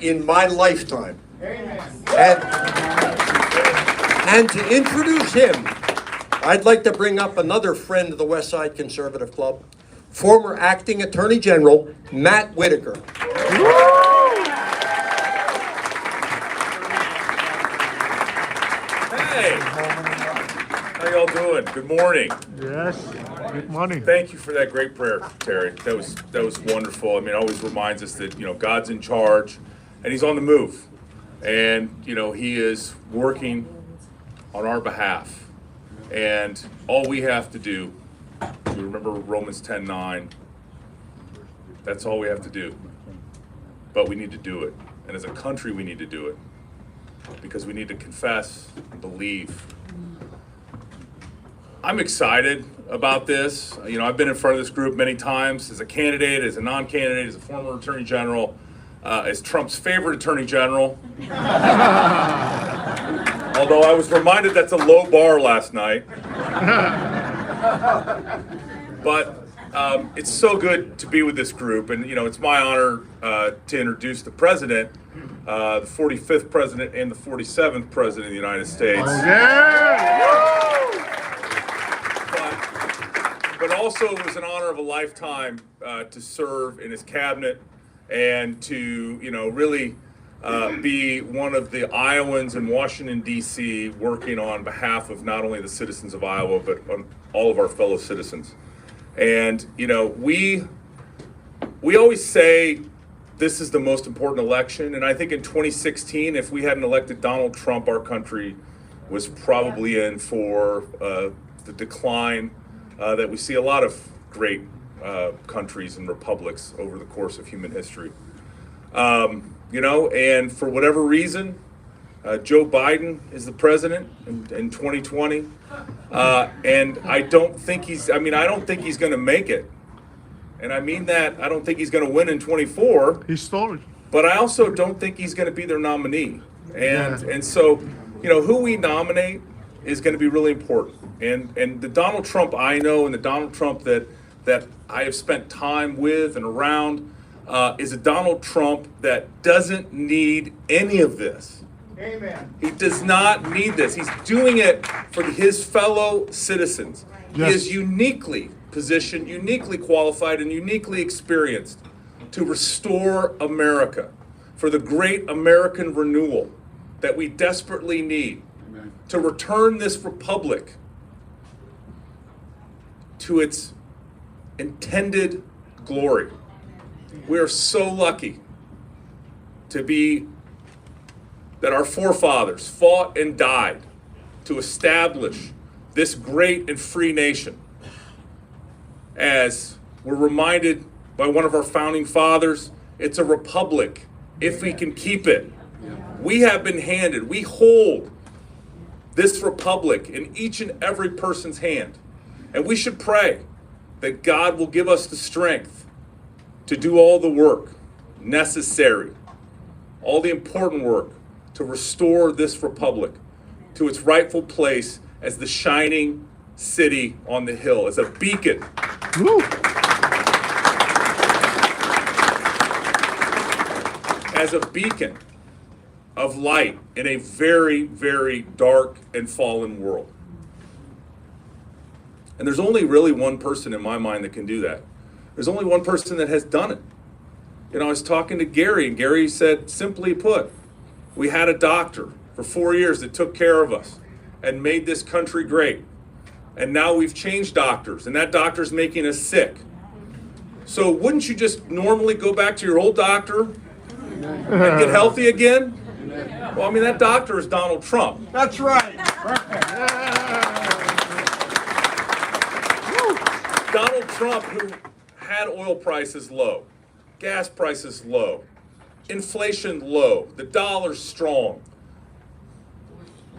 in my lifetime. And to introduce him, I'd like to bring up another friend of the Westside Conservative Club, former Acting Attorney General Matt Whitaker. Hey, how y'all doing? Good morning. Yes, good morning. Thank you for that great prayer, Terry. That was wonderful. I mean, it always reminds us that, you know, God's in charge and he's on the move. And, you know, he is working on our behalf. And all we have to do, we remember Romans 10:9, that's all we have to do. But we need to do it. And as a country, we need to do it. Because we need to confess and believe. I'm excited about this. You know, I've been in front of this group many times as a candidate, as a non-candidate, as a former attorney general, as Trump's favorite attorney general. Although I was reminded that's a low bar last night. But it's so good to be with this group. And, you know, it's my honor to introduce the president, the 45th president and the 47th president of the United States. But also it was an honor of a lifetime to serve in his cabinet and to, you know, really be one of the Iowans in Washington, D.C., working on behalf of not only the citizens of Iowa, but on all of our fellow citizens. And, you know, we always say this is the most important election. And I think in 2016, if we hadn't elected Donald Trump, our country was probably in for the decline that we see a lot of great countries and republics over the course of human history. You know, and for whatever reason, Joe Biden is the president in 2020. And I don't think he's going to make it. And I mean that, I don't think he's going to win in 24. Historic. But I also don't think he's going to be their nominee. And so, you know, who we nominate is going to be really important. And the Donald Trump I know and the Donald Trump that I have spent time with and around is a Donald Trump that doesn't need any of this. Amen. He does not need this. He's doing it for his fellow citizens. Yes. He is uniquely positioned, uniquely qualified, and uniquely experienced to restore America, for the great American renewal that we desperately need. Amen. To return this republic to its intended glory. We are so lucky to be that our forefathers fought and died to establish this great and free nation. As we're reminded by one of our founding fathers, it's a republic if we can keep it. We have been handed, we hold this republic in each and every person's hand. And we should pray that God will give us the strength to do all the work necessary, all the important work to restore this republic to its rightful place as the shining city on the hill, as a beacon. Woo. As a beacon of light in a very, very dark and fallen world. And there's only really one person in my mind that can do that. There's only one person that has done it. You know, I was talking to Gary, and Gary said, simply put, we had a doctor for 4 years that took care of us and made this country great. And now we've changed doctors, and that doctor's making us sick. So wouldn't you just normally go back to your old doctor and get healthy again? Well, I mean, that doctor is Donald Trump. That's right. Donald Trump, who had oil prices low, gas prices low, inflation low, the dollar's strong.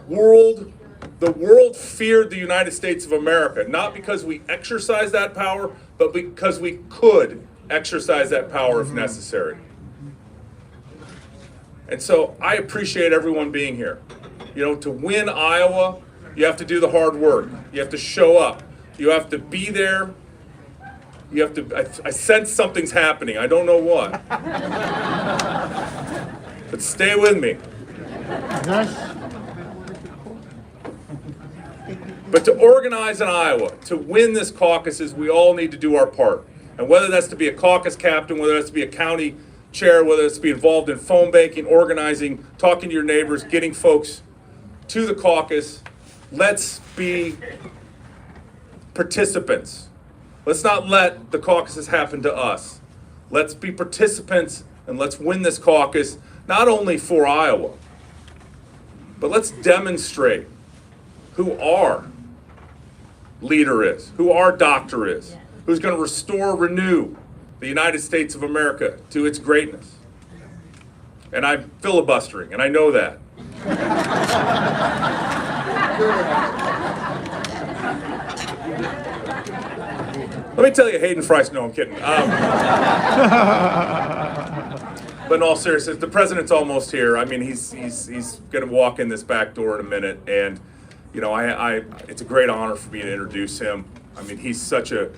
The world feared the United States of America, not because we exercised that power, but because we could exercise that power if necessary. And so I appreciate everyone being here. You know, to win Iowa, you have to do the hard work. You have to show up. You have to be there. You have to, I sense something's happening. I don't know what. But stay with me. But to organize in Iowa, to win this caucuses, we all need to do our part. And whether that's to be a caucus captain, whether that's to be a county chair, whether it's to be involved in phone banking, organizing, talking to your neighbors, getting folks to the caucus, let's be participants. Let's not let the caucuses happen to us. Let's be participants and let's win this caucus, not only for Iowa, but let's demonstrate who our leader is, who our doctor is, who's going to restore, renew the United States of America to its greatness. And I'm filibustering, and I know that. Let me tell you, Hayden Fry's, no, I'm kidding. But in all seriousness, the president's almost here. I mean, he's going to walk in this back door in a minute, and you know, it's a great honor for me to introduce him. I mean, he's such a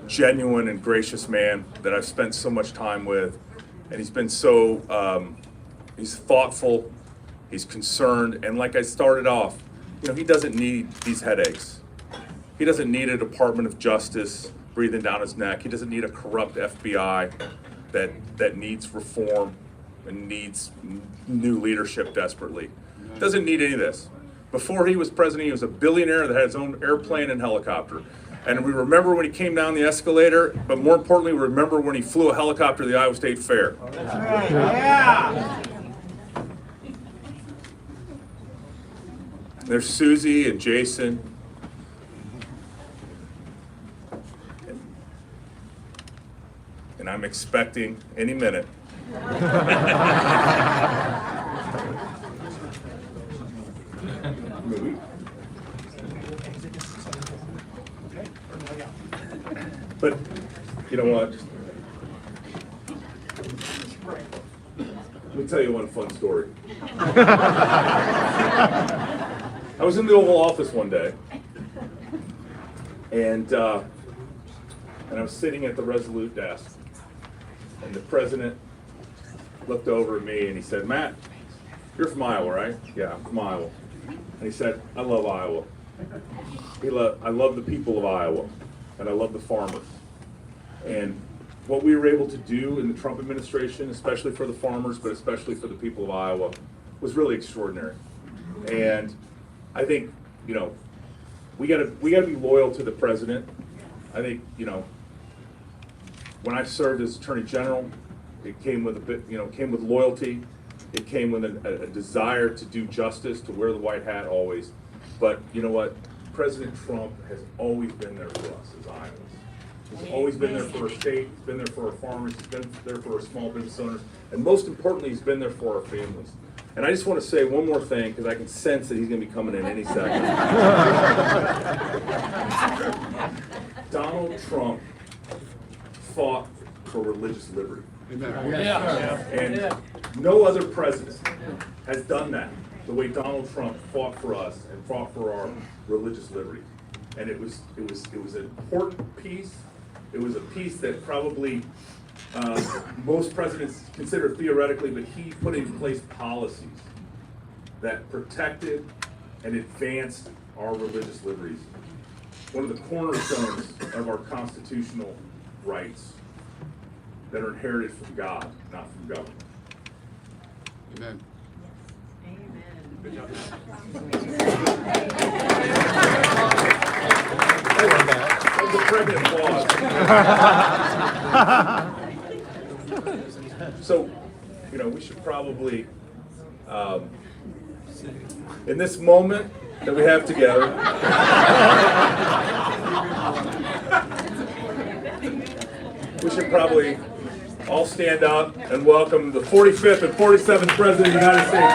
genuine and gracious man that I've spent so much time with, and he's been so, he's thoughtful, he's concerned, and like I started off, you know, he doesn't need these headaches. He doesn't need a Department of Justice breathing down his neck. He doesn't need a corrupt FBI that needs reform and needs new leadership desperately. Doesn't need any of this. Before he was president, he was a billionaire that had his own airplane and helicopter. And we remember when he came down the escalator, but more importantly, we remember when he flew a helicopter to the Iowa State Fair. Yeah. There's Susie and Jason. And I'm expecting any minute. But you know what? Let me tell you one fun story. I was in the Oval Office one day, and I was sitting at the Resolute desk, and the president looked over at me and he said, "Matt, you're from Iowa, right?" "Yeah, I'm from Iowa." And he said, "I love Iowa. I love the people of Iowa, and I love the farmers. And what we were able to do in the Trump administration, especially for the farmers, but especially for the people of Iowa, was really extraordinary. And I think, you know, we gotta be loyal to the president. I think, you know, when I served as Attorney General, it came with came with loyalty. It came with a desire to do justice, to wear the white hat always. But you know what? President Trump has always been there for us as Iowans. He's always been there for our state, he's been there for our farmers, he's been there for our small business owners, and most importantly, he's been there for our families. And I just want to say one more thing, because I can sense that he's going to be coming in any second. Donald Trump fought for religious liberty. And no other president has done that the way Donald Trump fought for us and fought for our religious liberty. And it was an important piece. It was a piece that probably most presidents consider theoretically, but he put in place policies that protected and advanced our religious liberties. One of the cornerstones of our constitutional rights that are inherited from God, not from government. Amen. That's a pregnant applause. So, you know, we should probably, in this moment that we have together, we should probably all stand up and welcome the 45th and 47th President of the United States.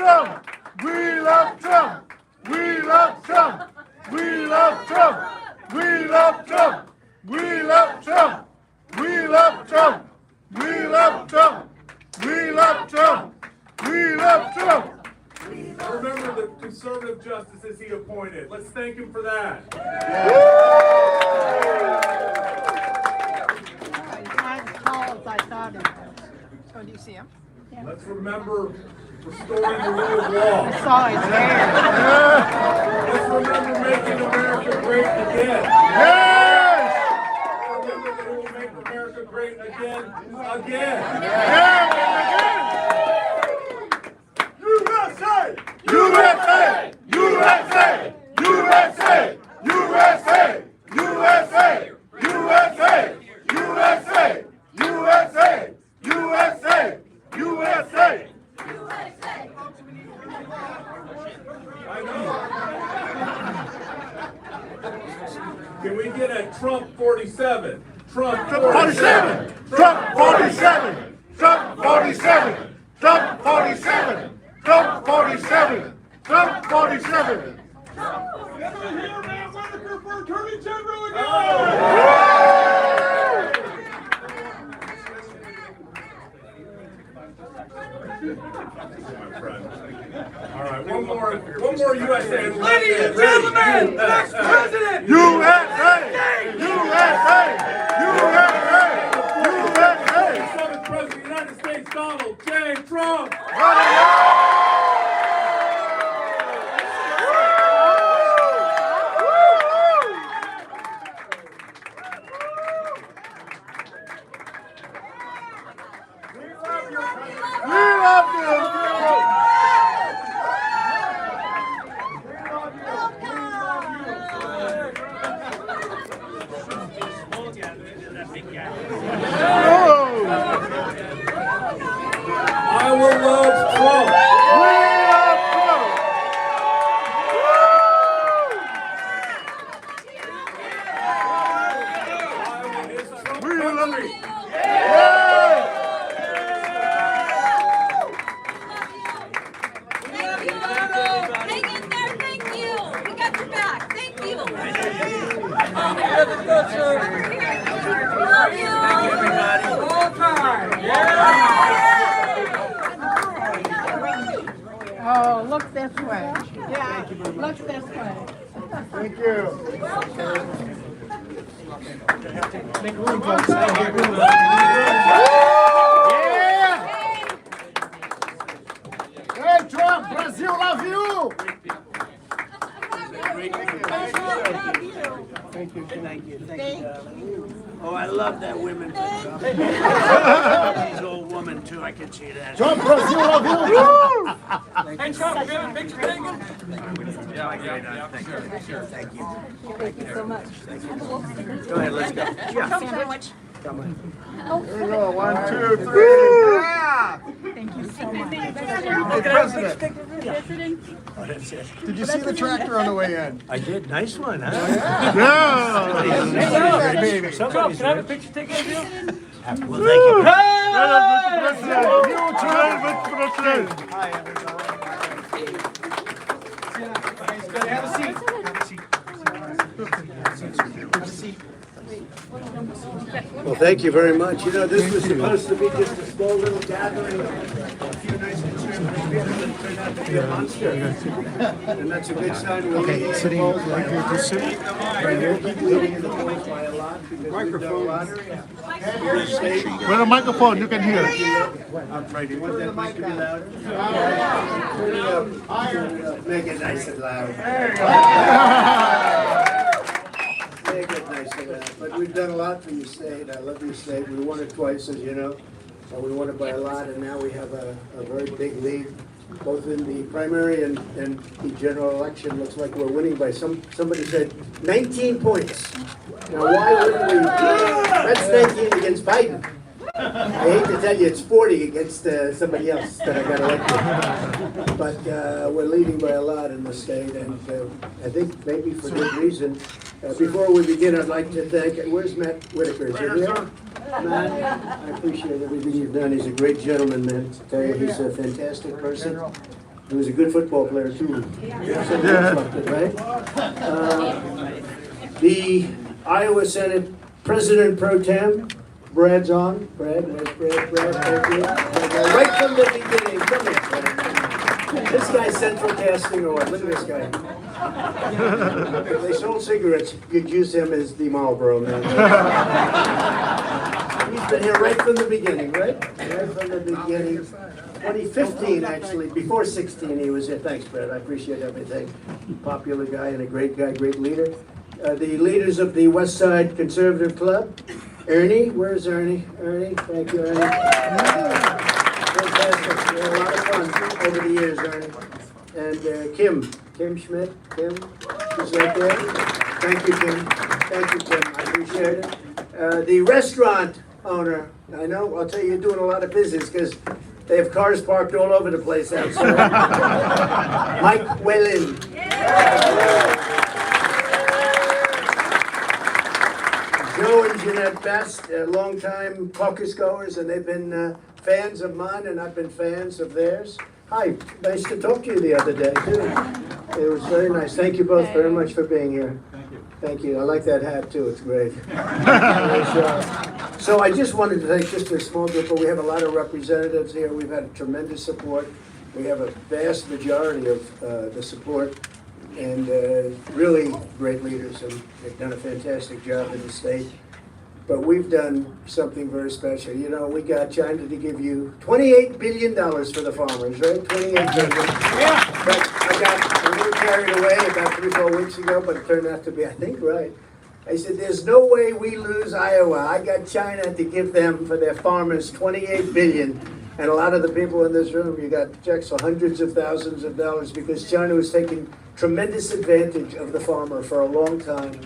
Trump! We love Trump! We love Trump! We love Trump! We love Trump! We love Trump! We love Trump! We love Trump! We love Trump! We love Trump! Remember the conservative justices he appointed. Let's thank him for that. Oh, do you see him? Let's remember restoring the rule of law. I saw his hair. Let's remember making America great again. Yes! Remember that it will make America great again. USA! USA! USA! USA! USA! USA! USA! USA! USA! USA! USA! I know. Can we get a Trump 47? Trump 47! Trump 47! Trump 47! Trump 47! Trump 47! Trump 47! All right, one more USA. Ladies and gentlemen, next president! USA! USA! USA! USA! 7th President of the United States, Donald J. Trump. We love you! Iowa loves Trump. Iowa is Trump country. Hang in there, thank you. We got your back, thank you. Over here. We love you. Oh, look this way. Yeah, look this way. Thank you. Yeah! Hey, Trump, Brazil love you! Thank you. Oh, I love that women. She's an old woman too, I can see that. Trump, Brazil love you! Hey Trump, you have a picture taken? Yeah, thank you. Thank you. Thank you so much. Go ahead, let's go. Yeah. Sandwich. Come on. Here we go, 1, 2, 3. Yeah! Thank you so much. Hey, President, Oh, that's it. did you see the tractor on the way in? I did. Nice one, huh? Yeah! Baby. Somebody's can I have a picture taken of you? Well, thank you. Hi, everybody. Have a seat. Have a seat. Well, thank you very much. You know, this was supposed to be just a small little gathering of a few nice conservative people that turned out to be a monster. And that's a good sign. Okay, sitting right here, just sitting. Right here, keep leading the polls by a lot because we've done a lot. With a microphone, you can hear. Right, you want that mic to be louder? Turn it up. Turn it up. Make it nice and loud. Make it nice and loud. But we've done a lot for your state. I love your state. We won it twice, as you know. We won it by a lot, and now we have a very big lead, both in the primary and the general election. Looks like we're winning by somebody said 19 points. Now, why wouldn't we? That's 19 against Biden. I hate to tell you, it's 40 against somebody else that I got elected. But we're leading by a lot in the state, and I think maybe for good reason. Before we begin, I'd like to thank, where's Matt Whitaker? Is he here? Matt, I appreciate everything you've done. He's a great gentleman, man. I tell you, he's a fantastic person. He was a good football player too. Right? The Iowa Senate President Pro Tem, Brad's on. Brad, where's Brad? Thank you. Right from the beginning. Come here, Brad. This guy's central casting or what? Look at this guy. If they sold cigarettes, you'd use him as the Marlboro man. He's been here right from the beginning, right? Right from the beginning. 2015, actually. Before 16, he was here. Thanks, Brad. I appreciate everything. Popular guy and a great guy, great leader. The leaders of the Westside Conservative Club. Ernie, where's Ernie? Ernie, thank you, Ernie. Fantastic. We had a lot of fun over the years, Ernie. And Kim Schmidt, Kim, she's right there. Thank you, Kim. Thank you, Kim. I appreciate it. The restaurant owner, I know, I'll tell you, you're doing a lot of business because they have cars parked all over the place outside. Mike Whalen. Joe and Jeanette Best, longtime caucus goers, and they've been fans of mine, and I've been fans of theirs. Hi, nice to talk to you the other day, too. It was very nice. Thank you both very much for being here. Thank you. Thank you. I like that hat, too. It's great. So I just wanted to thank just a small group, but we have a lot of representatives here. We've had tremendous support. We have a vast majority of the support, and really great leaders, and they've done a fantastic job in the state. But we've done something very special. You know, we got China to give you $28 billion for the farmers, right? $28 billion. Yeah. But I got a little carried away about 3-4 weeks ago, but it turned out to be, I think, right. I said, there's no way we lose Iowa. I got China to give them, for their farmers, $28 billion. And a lot of the people in this room, you got checks for hundreds of thousands of dollars because China was taking tremendous advantage of the farmer for a long time.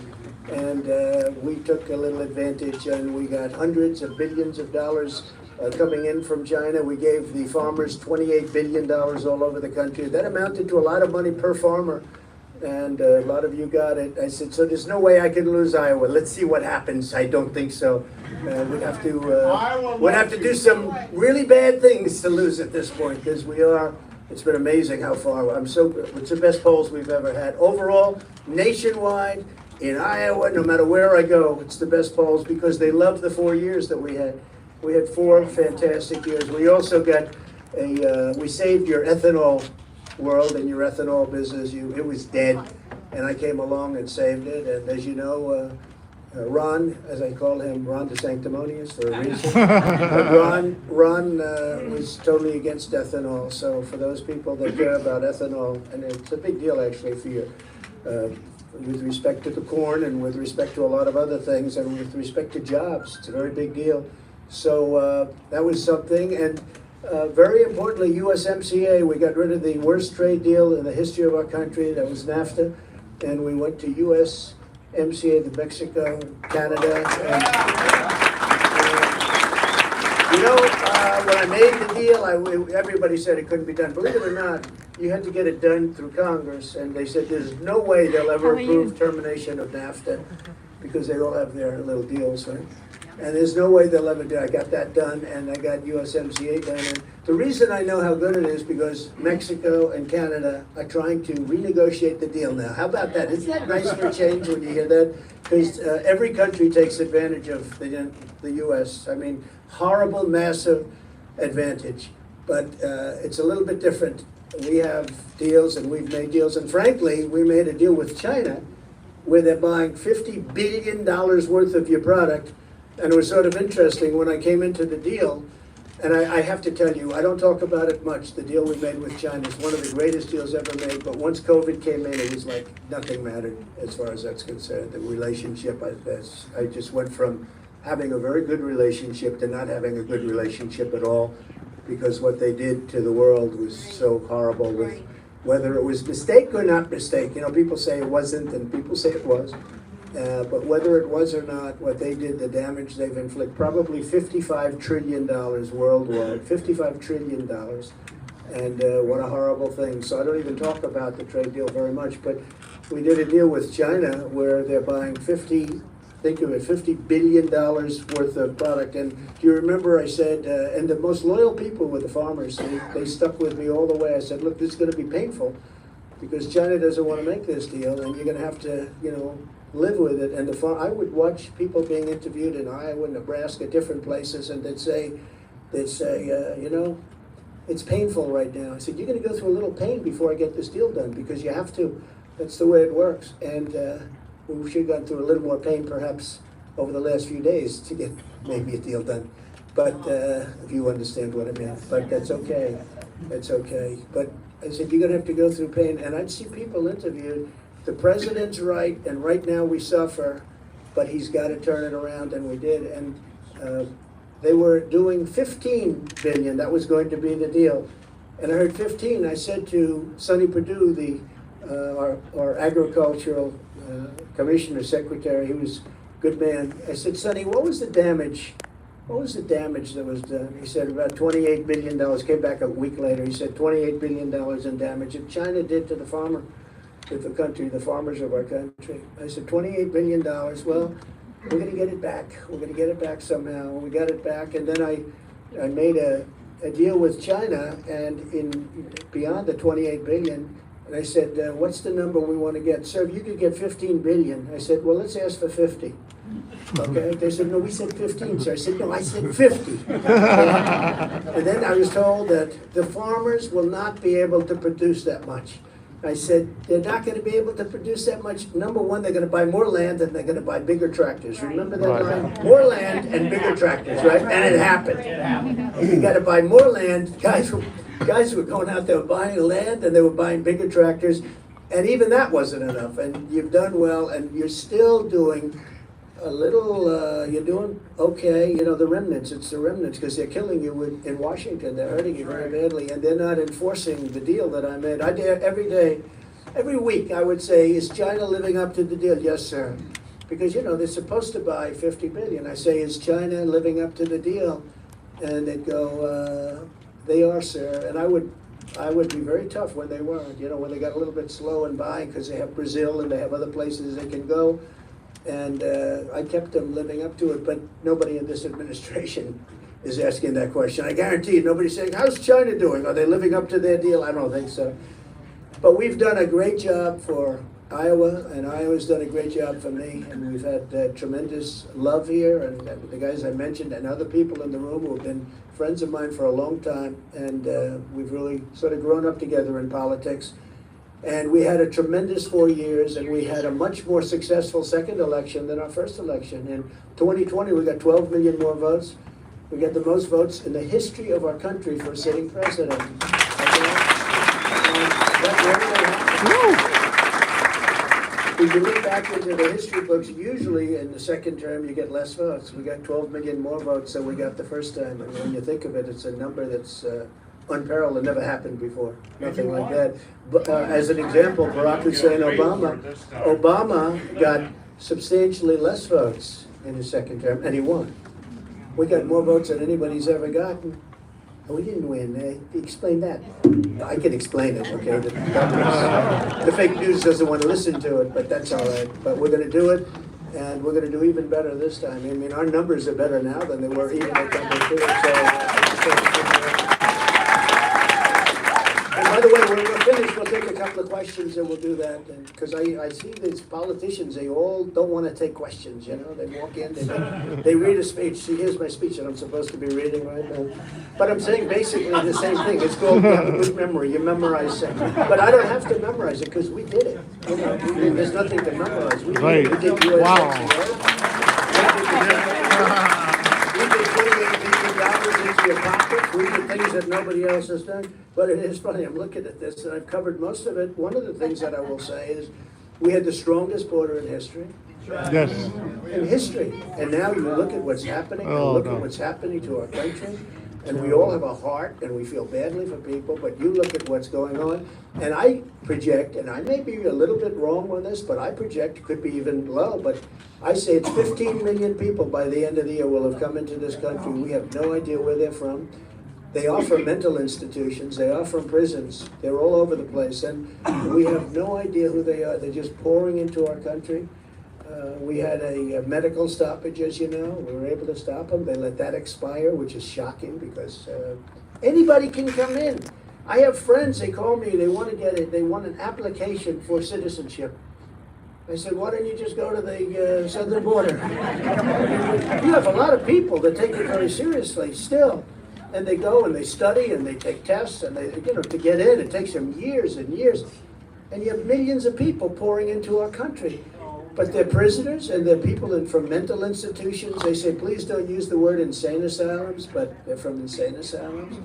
And we took a little advantage, and we got hundreds of billions of dollars coming in from China. We gave the farmers $28 billion all over the country. That amounted to a lot of money per farmer, and a lot of you got it. I said, so there's no way I can lose Iowa. Let's see what happens. I don't think so. We'd have to do some really bad things to lose at this point, because we are. It's been amazing how far. It's the best polls we've ever had. Overall, nationwide, in Iowa, no matter where I go, it's the best polls because they love the 4 years that we had. We had 4 fantastic years. We also got we saved your ethanol world and your ethanol business. It was dead, and I came along and saved it. And as you know, Ron, as I call him, Ron the Sanctimonious for a reason. But Ron was totally against ethanol. So for those people that care about ethanol, and it's a big deal actually for you, with respect to the corn and with respect to a lot of other things and with respect to jobs, it's a very big deal. So that was something. And very importantly, USMCA, we got rid of the worst trade deal in the history of our country. That was NAFTA. And we went to USMCA, to Mexico, Canada. And, you know, when I made the deal, everybody said it couldn't be done. Believe it or not, you had to get it done through Congress, and they said there's no way they'll ever approve termination of NAFTA because they all have their little deals, right? And there's no way they'll ever do it. I got that done, and I got USMCA done. And the reason I know how good it is because Mexico and Canada are trying to renegotiate the deal now. How about that? Isn't that nice for a change when you hear that? Because every country takes advantage of the U.S. I mean, horrible, massive advantage. But it's a little bit different. We have deals, and we've made deals. And frankly, we made a deal with China where they're buying $50 billion worth of your product. And it was sort of interesting when I came into the deal, and I have to tell you, I don't talk about it much, the deal we made with China is one of the greatest deals ever made, but once COVID came in, it was like nothing mattered as far as that's concerned. The relationship, I just went from having a very good relationship to not having a good relationship at all, because what they did to the world was so horrible with whether it was mistake or not mistake. You know, people say it wasn't, and people say it was. But whether it was or not, what they did, the damage they've inflicted, probably $55 trillion worldwide, $55 trillion. And what a horrible thing. So I don't even talk about the trade deal very much, but we did a deal with China where they're buying $50 Think of it, $50 billion worth of product. And do you remember I said, and the most loyal people were the farmers. They stuck with me all the way. I said, look, this is going to be painful because China doesn't want to make this deal, and you're going to have to, live with it. And I would watch people being interviewed in Iowa, Nebraska, different places, and they'd say, it's painful right now. I said, you're going to go through a little pain before I get this deal done because you have to. That's the way it works. And we should have gone through a little more pain perhaps over the last few days to get maybe a deal done. But if you understand what I mean. But that's okay. That's okay. But I said, you're going to have to go through pain. And I'd see people interviewed. The president's right, and right now we suffer, but he's got to turn it around, and we did. And they were doing 15 billion. That was going to be the deal. And I heard 15. I said to Sonny Perdue, our agricultural commissioner secretary, he was a good man. I said, Sonny, what was the damage? What was the damage that was done? He said about $28 billion. Came back a week later. He said $28 billion in damage that China did to the farmer, to the country, the farmers of our country. I said $28 billion. Well, we're going to get it back. We're going to get it back somehow. We got it back, and then I made a deal with China, and beyond the $28 billion. And I said, what's the number we want to get? Sir, if you could get 15 billion. I said, well, let's ask for 50. Okay, they said, no, we said 15, sir. I said, no, I said 50. And then I was told that the farmers will not be able to produce that much. I said, they're not going to be able to produce that much. Number one, they're going to buy more land and they're going to buy bigger tractors. Remember that line? More land and bigger tractors, right? And it happened. You got to buy more land. Guys were going out there buying land and they were buying bigger tractors. And even that wasn't enough. And you've done well, and you're still doing a little, you're doing okay. The remnants, it's the remnants, because they're killing you in Washington. They're hurting you very badly, and they're not enforcing the deal that I made. I did every day, every week, I would say, is China living up to the deal? Yes, sir. Because, they're supposed to buy 50 billion. I say, is China living up to the deal? And they'd go, they are, sir. And I would be very tough when they weren't, when they got a little bit slow in buying, because they have Brazil and they have other places they can go. And I kept them living up to it, but nobody in this administration is asking that question. I guarantee you, nobody's saying, how's China doing? Are they living up to their deal? I don't think so. But we've done a great job for Iowa, and Iowa's done a great job for me, and we've had tremendous love here, and the guys I mentioned and other people in the room who have been friends of mine for a long time, and we've really sort of grown up together in politics. And we had a tremendous 4 years, and we had a much more successful second election than our first election. In 2020, we got 12 million more votes. We got the most votes in the history of our country for a sitting president. If you look back into the history books, usually in the second term you get less votes. We got 12 million more votes than we got the first time. And when you think of it, it's a number that's unparalleled. It never happened before. Nothing like that. But, as an example, Barack Hussein Obama got substantially less votes in his second term, and he won. We got more votes than anybody's ever gotten. And we didn't win. Explain that. I can explain it, okay? The fake news doesn't want to listen to it, but that's all right. But we're going to do it, and we're going to do even better this time. I mean, our numbers are better now than they were even at number 2. And by the way, when we're finished, we'll take a couple of questions, and we'll do that. Because I see these politicians, they all don't want to take questions, They walk in, they read a speech. See, here's my speech that I'm supposed to be reading right now. But I'm saying basically the same thing. It's called you have a good memory. You memorize things. But I don't have to memorize it because we did it. There's nothing to memorize. We did US Wow. We did $28 billion into your pocket. We did things that nobody else has done. But it is funny, I'm looking at this, and I've covered most of it. One of the things that I will say is we had the strongest border in history. Yes. In history. And now you look at what's happening, and look at what's happening to our country, and we all have a heart, and we feel badly for people, but you look at what's going on, and I project, and I may be a little bit wrong on this, but I project, could be even low, but I say it's 15 million people by the end of the year will have come into this country. We have no idea where they're from. They are from mental institutions, they are from prisons, they're all over the place, and we have no idea who they are. They're just pouring into our country. We had a medical stoppage, as you know. We were able to stop them. They let that expire, which is shocking because anybody can come in. I have friends, they call me, they want an application for citizenship. I said, why don't you just go to the southern border? You have a lot of people that take it very seriously still. And they go and they study and they take tests and they, to get in, it takes them years and years. And you have millions of people pouring into our country. But they're prisoners and they're people from mental institutions. They say, please don't use the word insane asylums, but they're from insane asylums.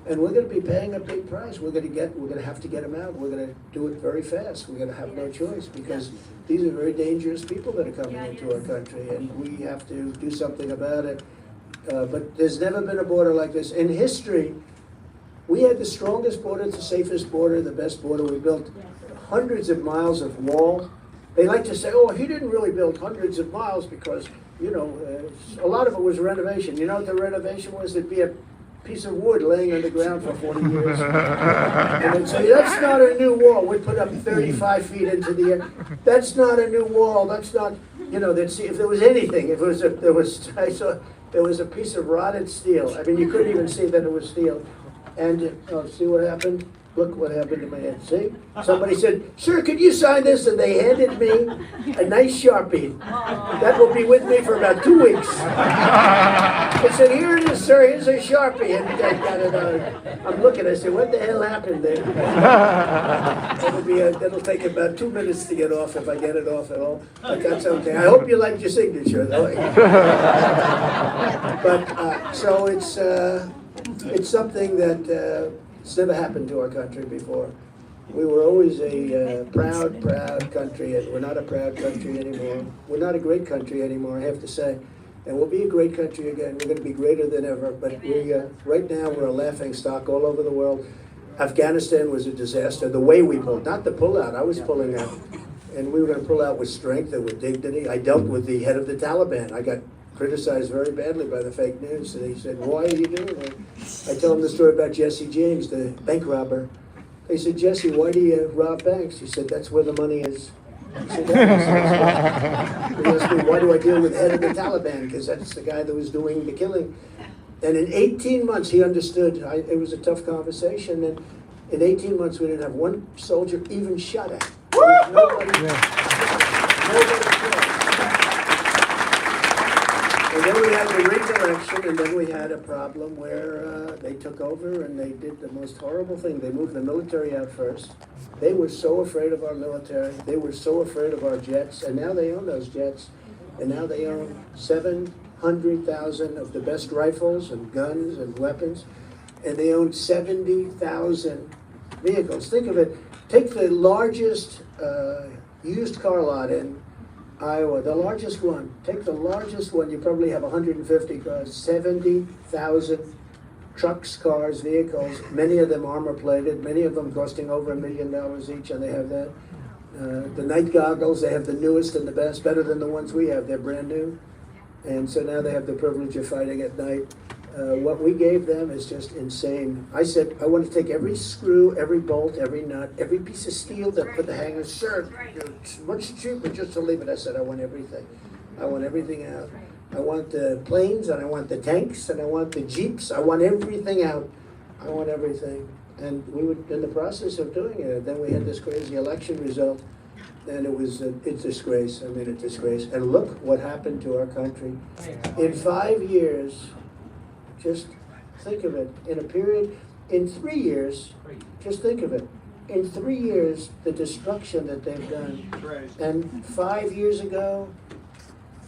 And we're going to be paying a big price. We're going to have to get them out. We're going to do it very fast. We're going to have no choice because these are very dangerous people that are coming into our country, and we have to do something about it. But there's never been a border like this. In history, we had the strongest border, the safest border, the best border. We built hundreds of miles of wall. They like to say, oh, he didn't really build hundreds of miles because, a lot of it was renovation. You know what the renovation was? There'd be a piece of wood laying on the ground for 40 years. And they'd say, that's not a new wall. We'd put up 35 feet into the air. That's not a new wall. That's not, they'd see if there was anything. If I saw there was a piece of rotted steel. I mean, you couldn't even see that it was steel. And see what happened? Look what happened to my head. See? Somebody said, sir, could you sign this? And they handed me a nice Sharpie. That will be with me for about 2 weeks. I said, here it is, sir. Here's a Sharpie. And I got it. I'm looking. I said, what the hell happened there? It'll take about 2 minutes to get off if I get it off at all. But that's okay. I hope you liked your signature, though. But so it's something that it's never happened to our country before. We were always a proud country, and we're not a proud country anymore. We're not a great country anymore, I have to say. And we'll be a great country again. We're going to be greater than ever. But right now, we're a laughing stock all over the world. Afghanistan was a disaster. The way we pulled, not the pullout. I was pulling out. And we were going to pull out with strength and with dignity. I dealt with the head of the Taliban. I got criticized very badly by the fake news. And he said, why are you doing it? I told him the story about Jesse James, the bank robber. They said, Jesse, why do you rob banks? He said, that's where the money is. He said, he asked me, why do I deal with the head of the Taliban? Because that's the guy that was doing the killing. And in 18 months, he understood. It was a tough conversation. And in 18 months, we didn't have one soldier even shot at. Nobody And then we had the rigged election, and then we had a problem where they took over and they did the most horrible thing. They moved the military out first. They were so afraid of our military. They were so afraid of our jets, and now they own those jets. And now they own 700,000 of the best rifles and guns and weapons, and they own 70,000 vehicles. Think of it. Take the largest used car lot in Iowa, the largest one. Take the largest one, you probably have 150 cars, 70,000 trucks, cars, vehicles, many of them armor-plated, many of them costing over $1 million each, and they have that. The night goggles, they have the newest and the best, better than the ones we have. They're brand new. And so now they have the privilege of fighting at night. What we gave them is just insane. I said, I want to take every screw, every bolt, every nut, every piece of steel that put the hangers. Sir, it's much cheaper just to leave it. I said, I want everything. I want everything out. I want the planes, and I want the tanks, and I want the jeeps. I want everything out. I want everything. And we were in the process of doing it. Then we had this crazy election result, and it was a disgrace. I mean, a disgrace. And look what happened to our country. In 5 years, just think of it, in 3 years, just think of it. In 3 years, the destruction that they've done. And 5 years ago,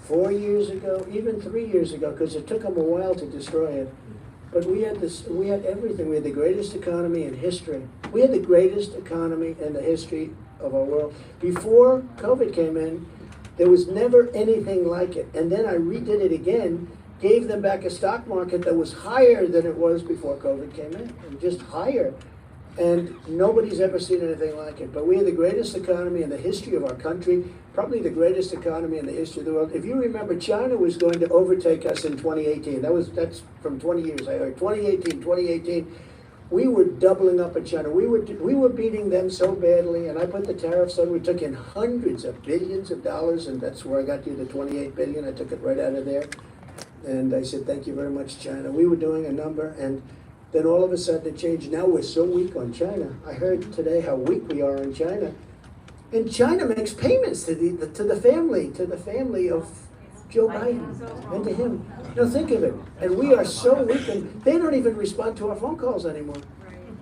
4 years ago, even 3 years ago, because it took them a while to destroy it. But we had everything. We had the greatest economy in history. We had the greatest economy in the history of our world. Before COVID came in, there was never anything like it. And then I redid it again, gave them back a stock market that was higher than it was before COVID came in, and just higher. And nobody's ever seen anything like it. But we had the greatest economy in the history of our country, probably the greatest economy in the history of the world. If you remember, China was going to overtake us in 2018. That's from 20 years. I heard 2018. We were doubling up at China. We were beating them so badly, and I put the tariffs on. We took in hundreds of billions of dollars, and that's where I got you the 28 billion. I took it right out of there. And I said, thank you very much, China. We were doing a number, and then all of a sudden it changed. Now we're so weak on China. I heard today how weak we are in China. And China makes payments to the family of Joe Biden and to him. You know, think of it. And we are so weak, and they don't even respond to our phone calls anymore.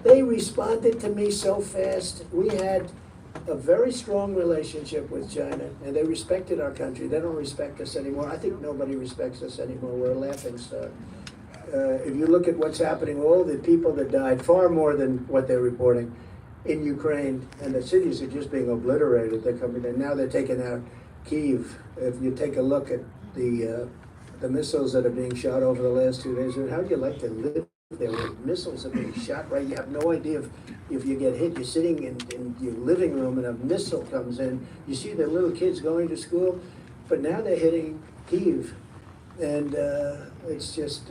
They responded to me so fast. We had a very strong relationship with China, and they respected our country. They don't respect us anymore. I think nobody respects us anymore. We're a laughing stock. If you look at what's happening, all the people that died, far more than what they're reporting in Ukraine, and the cities are just being obliterated. They're coming in. Now they're taking out Kyiv. If you take a look at the missiles that are being shot over the last 2 days, how do you like to live there where missiles are being shot, right? You have no idea if you get hit. You're sitting in your living room and a missile comes in. You see the little kids going to school, but now they're hitting Kyiv. And it's just,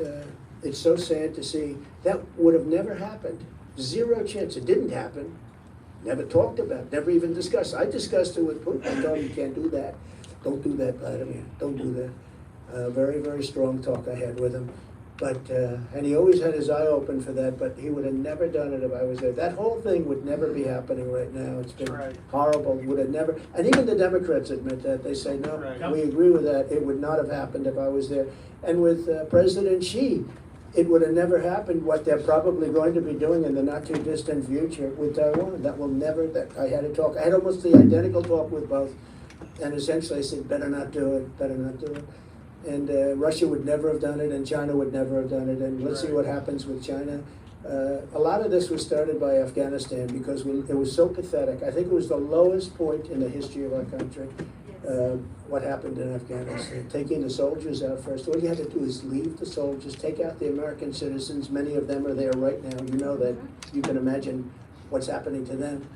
it's so sad to see. That would have never happened. Zero chance. It didn't happen. Never talked about, never even discussed. I discussed it with Putin. I told him, you can't do that. Don't do that, Vladimir. Don't do that. Very, very strong talk I had with him. But, and he always had his eye open for that, but he would have never done it if I was there. That whole thing would never be happening right now. It's been horrible. Would have never, and even the Democrats admit that. They say, no, we agree with that. It would not have happened if I was there. And with President Xi, it would have never happened what they're probably going to be doing in the not too distant future with Taiwan. That will never, I had a talk, I had almost the identical talk with both. And essentially I said, better not do it, better not do it. And Russia would never have done it, and China would never have done it. And let's see what happens with China. A lot of this was started by Afghanistan because it was so pathetic. I think it was the lowest point in the history of our country, what happened in Afghanistan. Taking the soldiers out first. All you had to do is leave the soldiers, take out the American citizens. Many of them are there right now. You know that. You can imagine what's happening to them.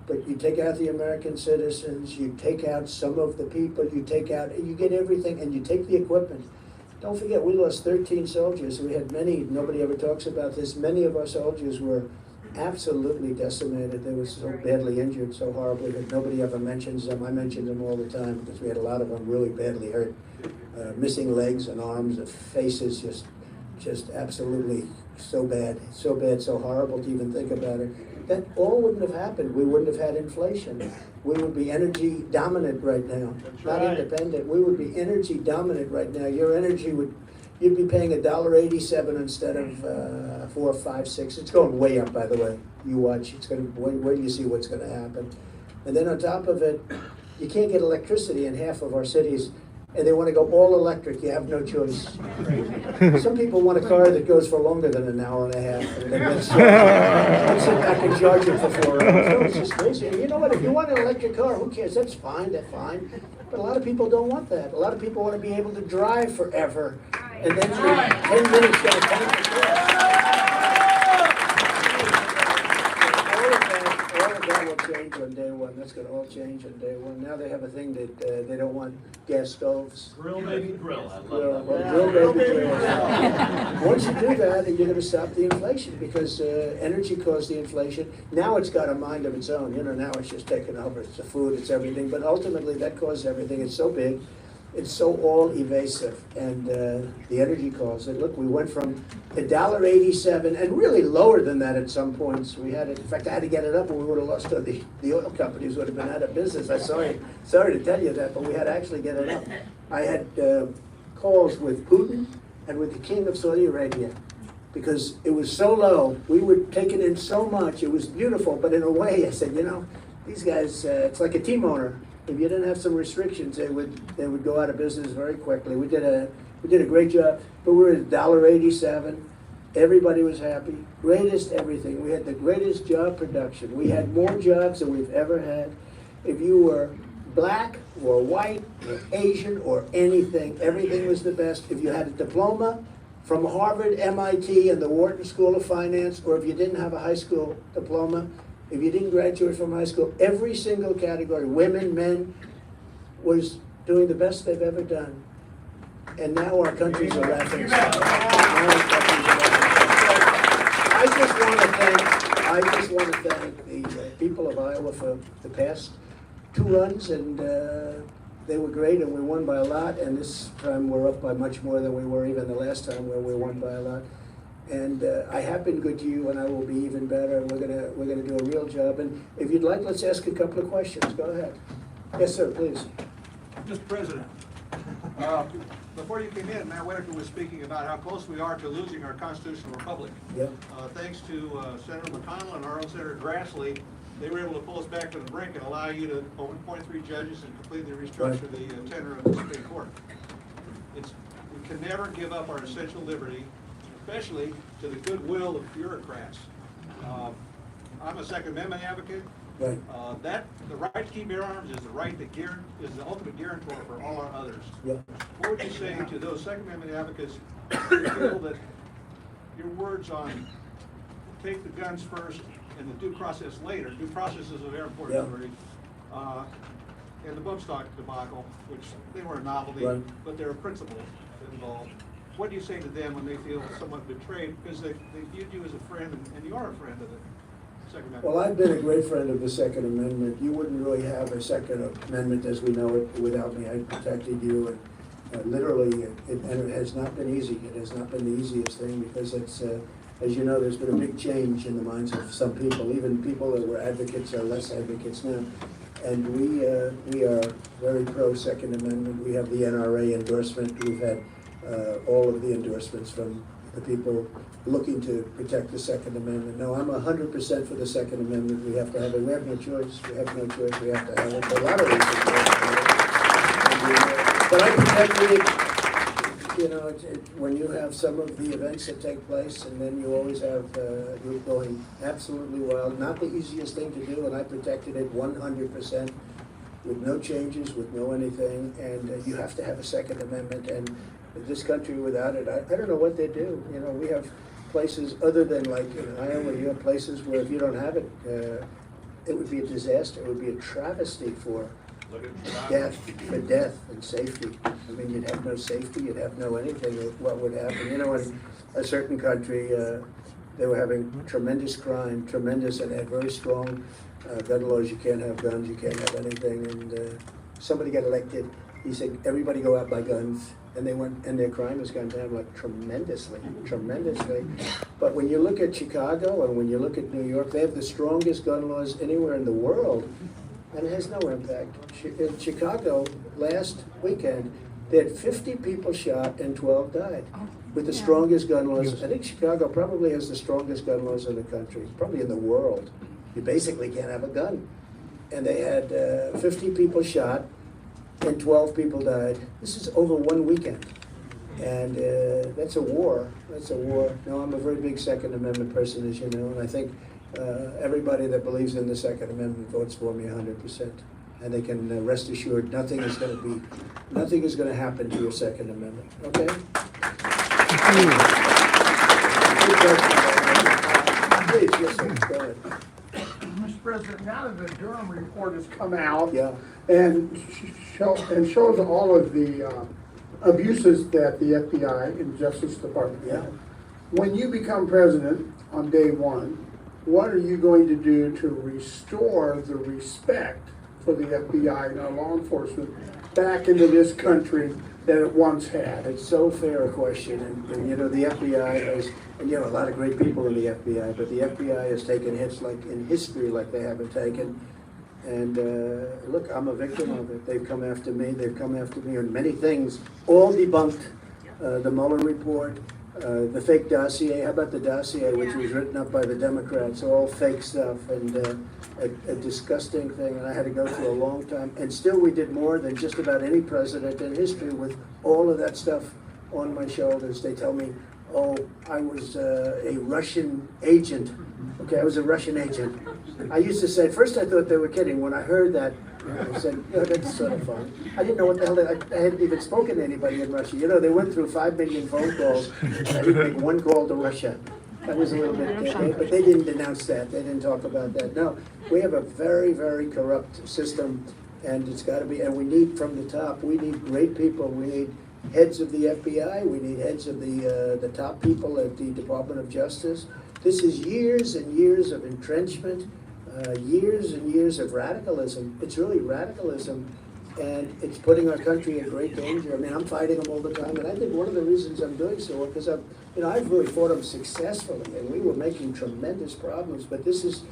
But you take out the American citizens, you take out some of the people, you get everything, and you take the equipment. Don't forget, we lost 13 soldiers. We had many, nobody ever talks about this, many of our soldiers were absolutely decimated. They were so badly injured, so horribly, that nobody ever mentions them. I mention them all the time because we had a lot of them really badly hurt. Missing legs and arms and faces, just absolutely so bad, so horrible to even think about it. That all wouldn't have happened. We wouldn't have had inflation. We would be energy dominant right now, not independent. We would be energy dominant right now. Your energy you'd be paying $1.87 instead of $4, $5, $6. It's going way up, by the way. You watch. It's going to. Wait till you see what's going to happen. And then on top of it, you can't get electricity in half of our cities. And they want to go all electric. You have no choice. Some people want a car that goes for longer than an hour and a half. And then let's sit back and charge it for 4 hours. No, it's just crazy. And you know what? If you want an electric car, who cares? That's fine. That's fine. But a lot of people don't want that. A lot of people want to be able to drive forever. And then for 10 minutes, get a tank of gas. All of that will change on day one. That's going to all change on day one. Now they have a thing that they don't want gas stoves. Grill, baby, grill. I love that. Well, grill, baby, grill. Once you do that, you're going to stop the inflation because energy caused the inflation. Now it's got a mind of its own. You know, now it's just taken over. It's the food, it's everything. But ultimately, that caused everything. It's so big. It's so all evasive, and the energy costs. And look, we went from $1.87, and really lower than that at some points. We had it. In fact, I had to get it up, or we would have lost. The oil companies would have been out of business. I'm sorry to tell you that, but we had to actually get it up. I had calls with Putin and with the King of Saudi Arabia because it was so low. We were taking in so much. It was beautiful, but in a way, I said, you know, these guys. It's like a team owner. If you didn't have some restrictions, they would go out of business very quickly. We did a great job, but we were at $1.87. Everybody was happy. Greatest everything. We had the greatest job production. We had more jobs than we've ever had. If you were black or white or Asian or anything, everything was the best. If you had a diploma from Harvard, MIT, and the Wharton School of Finance, or if you didn't have a high school diploma, if you didn't graduate from high school, every single category, women, men, was doing the best they've ever done. And now our countries are laughing. I just want I just want to thank the people of Iowa for the past 2 runs, and they were great, and we won by a lot, and this time we're up by much more than we were even the last time where we won by a lot. And I have been good to you, and I will be even better, and we're gonna do a real job. And if you'd like, let's ask a couple of questions. Go ahead. Yes, sir, please. Mr. President, before you came in, Matt Whitaker was speaking about how close we are to losing our constitutional republic. Yep. Thanks to Senator McConnell and our own Senator Grassley, they were able to pull us back to the brink and allow you to appoint 3 judges and completely restructure the tenor of the Supreme Court. We can never give up our essential liberty, especially to the goodwill of bureaucrats. I'm a Second Amendment advocate. Right. The right to keep bear arms is the right that is the ultimate guarantor for all our others. Yep. What would you say to those Second Amendment advocates who feel that your words on take the guns first and the due process later, due process is a very important liberty, and the bump stock debacle, which they were a novelty, but there are principles involved. What do you say to them when they feel somewhat betrayed because they viewed you as a friend and you are a friend of the Second Amendment? Well, I've been a great friend of the Second Amendment. You wouldn't really have a Second Amendment as we know it without me. I protected you, and literally, and it has not been easy. It has not been the easiest thing because it's, as you know, there's been a big change in the minds of some people. Even people that were advocates are less advocates now. And we are very pro Second Amendment. We have the NRA endorsement. We've had all of the endorsements from the people looking to protect the Second Amendment. No, I'm 100% for the Second Amendment. We have to have it. We have no choice. We have no choice. We have to have it. For a lot of reasons. But I protected it. You know, when you have some of the events that take place, and then you always have you're going absolutely wild. Not the easiest thing to do, and I protected it 100%. With no changes, with no anything, and you have to have a Second Amendment. And this country without it, I don't know what they do. You know, we have places other than like in Iowa, you have places where if you don't have it, it would be a disaster. It would be a travesty for death and safety. I mean, you'd have no safety, you'd have no anything. What would happen? You know, in a certain country, they were having tremendous crime, tremendous, and had very strong gun laws. You can't have guns, you can't have anything. And somebody got elected. He said, everybody go out buy guns. And they went, and their crime has gone down like tremendously. But when you look at Chicago and when you look at New York, they have the strongest gun laws anywhere in the world, and it has no impact. In Chicago, last weekend, they had 50 people shot and 12 died. With the strongest gun laws. I think Chicago probably has the strongest gun laws in the country, probably in the world. You basically can't have a gun. And they had 50 people shot and 12 people died. This is over 1 weekend. And that's a war. That's a war. No, I'm a very big Second Amendment person, as you know, and I think everybody that believes in the Second Amendment votes for me 100%. And they can rest assured nothing is going to happen to your Second Amendment. Okay? Please, yes, sir. Go ahead. Mr. President, now that the Durham report has come out and shows all of the abuses that the FBI and Justice Department have, when you become president on day 1, what are you going to do to restore the respect for the FBI and our law enforcement back into this country that it once had? It's so fair a question, and you know, the FBI has, and you know, a lot of great people in the FBI, but the FBI has taken hits like in history like they haven't taken. And look, I'm a victim of it. They've come after me on many things, all debunked. The Mueller report, the fake dossier. How about the dossier, which was written up by the Democrats? All fake stuff, and a disgusting thing. And I had to go through a long time. And still, we did more than just about any president in history with all of that stuff on my shoulders. They tell me, oh, I was a Russian agent. Okay, I was a Russian agent. I used to say, first I thought they were kidding. When I heard that, I said, that's sort of fun. I didn't know what the hell, I hadn't even spoken to anybody in Russia. You know, they went through 5 million phone calls. I didn't make one call to Russia. That was a little bit, but they didn't denounce that. They didn't talk about that. No, we have a very, very corrupt system, and it's got to be, and we need from the top, we need great people. We need heads of the FBI. We need heads of the top people at the Department of Justice This is years and years of entrenchment, years and years of radicalism. It's really radicalism, and it's putting our country in great danger. I mean, I'm fighting them all the time, and I think one of the reasons I'm doing so, because I've really fought them successfully, and we were making tremendous problems, but this is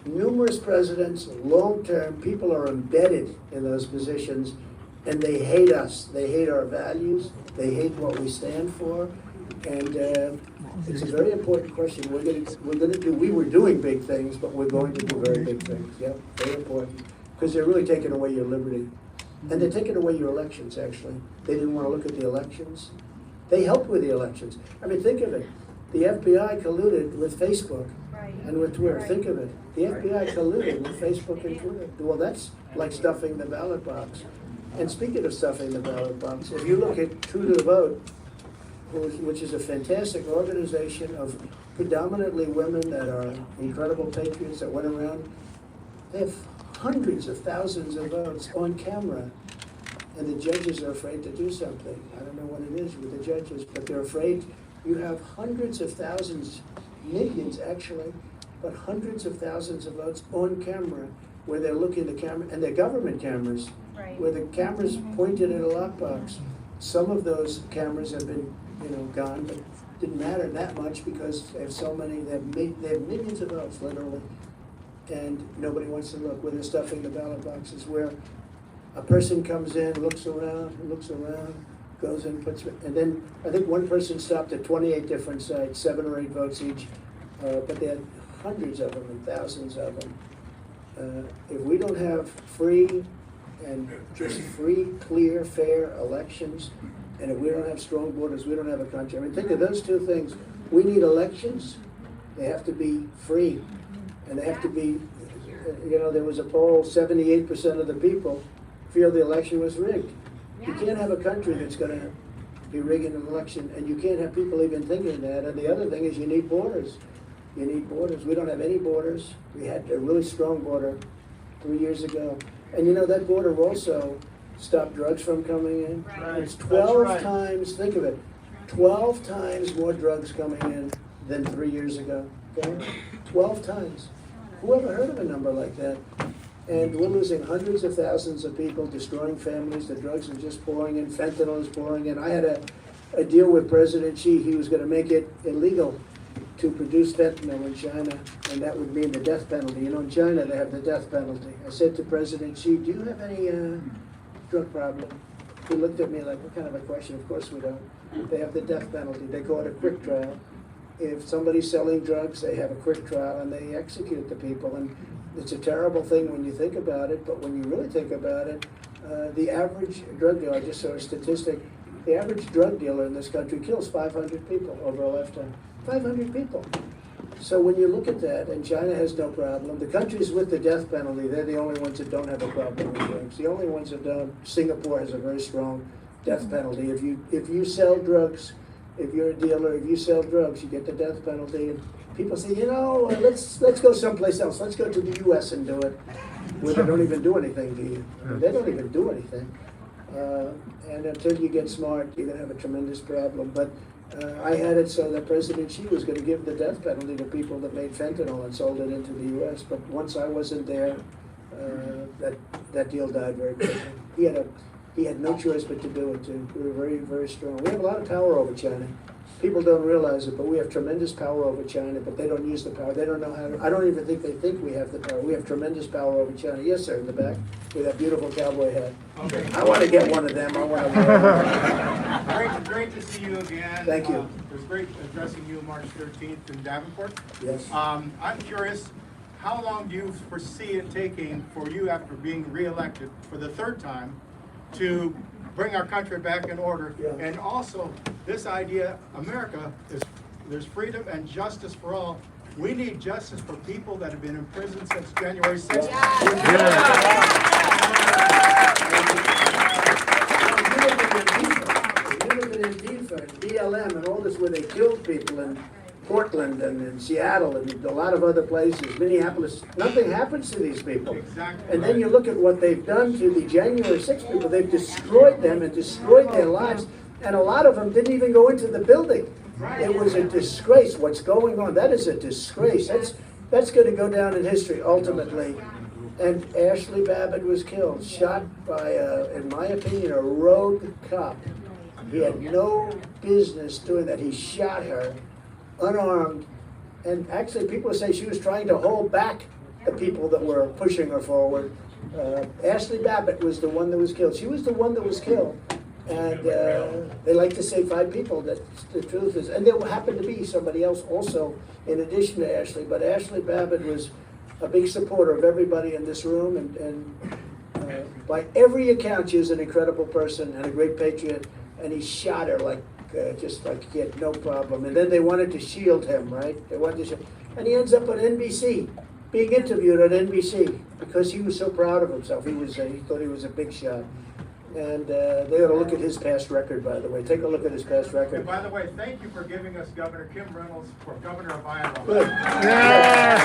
numerous presidents, long-term, people are embedded in those positions, and they hate us. They hate our values. They hate what we stand for, and it's a very important question. We were doing big things, but we're going to do very big things. Yep, very important, because they're really taking away your liberty, and they're taking away your elections. Actually, they didn't want to look at the elections. They helped with the elections. I mean, think of it. The FBI colluded with Facebook and with Twitter. Think of it. The FBI colluded with Facebook and Twitter. Well, that's like stuffing the ballot box. And speaking of stuffing the ballot box, if you look at True to the Vote, which is a fantastic organization of predominantly women that are incredible patriots that went around, they have hundreds of thousands of votes on camera. And the judges are afraid to do something. I don't know what it is with the judges, but they're afraid. You have hundreds of thousands, millions actually, but hundreds of thousands of votes on camera where they're looking at the camera, and they're government cameras, where the camera's pointed at a lockbox. Some of those cameras have been, gone, but didn't matter that much because they have so many, they have millions of votes literally, and nobody wants to look. Where they're stuffing the ballot boxes, where a person comes in, looks around, goes in, and then I think one person stopped at 28 different sites, 7 or 8 votes each, but they had hundreds of them and thousands of them. If we don't have free and just free, clear, fair elections, and if we don't have strong borders, we don't have a country. I mean, think of those two things. We need elections. They have to be free, and they have to be, there was a poll, 78% of the people feel the election was rigged. You can't have a country that's going to be rigging an election, and you can't have people even thinking that. And the other thing is you need borders. You need borders. We don't have any borders. We had a really strong border 3 years ago. And that border also stopped drugs from coming in. It's 12 times, think of it, 12 times more drugs coming in than 3 years ago. Okay? 12 times. Who ever heard of a number like that? And we're losing hundreds of thousands of people, destroying families. The drugs are just pouring in. Fentanyl is pouring in. I had a deal with President Xi. He was going to make it illegal to produce fentanyl in China, and that would mean the death penalty. In China, they have the death penalty. I said to President Xi, do you have any drug problem? He looked at me like, what kind of a question? Of course we don't. They have the death penalty. They call it a quick trial. If somebody's selling drugs, they have a quick trial, and they execute the people. And it's a terrible thing when you think about it, but when you really think about it, the average drug dealer, I just saw a statistic, the average drug dealer in this country kills 500 people over a lifetime. 500 people. So when you look at that, and China has no problem, the countries with the death penalty, they're the only ones that don't have a problem with drugs. The only ones that don't. Singapore has a very strong death penalty. If you sell drugs, if you're a dealer, if you sell drugs, you get the death penalty. And people say, let's go someplace else. Let's go to the U.S. and do it, where they don't even do anything to you. I mean, they don't even do anything. And until you get smart, you're going to have a tremendous problem. But I had it so that President Xi was going to give the death penalty to people that made fentanyl and sold it into the U.S. But once I wasn't there, that deal died very quickly. He had no choice but to do it too. We were very, very strong. We have a lot of power over China. People don't realize it, but we have tremendous power over China, but they don't use the power. They don't know how to. I don't even think they think we have the power. We have tremendous power over China. Yes, sir, in the back, with that beautiful cowboy hat. Okay. I want to get one of them. I want to. Great to see you again. Thank you. It was great addressing you March 13th in Davenport. Yes. I'm curious, how long do you foresee it taking for you, after being reelected for the 3rd time, to bring our country back in order? Yeah. And also, this idea, America, there's freedom and justice for all. We need justice for people that have been in prison since January 6th. You live in Antifa and BLM and all this, where they killed people in Portland and in Seattle and a lot of other places, Minneapolis. Nothing happens to these people. Exactly. And then you look at what they've done to the January 6th people. They've destroyed them and destroyed their lives. And a lot of them didn't even go into the building. It was a disgrace. What's going on? That is a disgrace. That's going to go down in history ultimately. And Ashley Babbitt was killed, shot by, in my opinion, a rogue cop. He had no business doing that. He shot her unarmed. And actually, people say she was trying to hold back the people that were pushing her forward. Ashley Babbitt was the one that was killed. She was the one that was killed. And they like to say 5 people. That the truth is. And there happened to be somebody else also in addition to Ashley. But Ashley Babbitt was a big supporter of everybody in this room. And by every account, she was an incredible person and a great patriot. And he shot her like, just like he had no problem. And then they wanted to shield him, right? They wanted to shield. And he ends up on NBC, being interviewed on NBC because he was so proud of himself. He thought he was a big shot. And they ought to look at his past record, by the way. Take a look at his past record. And by the way, thank you for giving us Governor Kim Reynolds for governor of Iowa. Good. Yeah.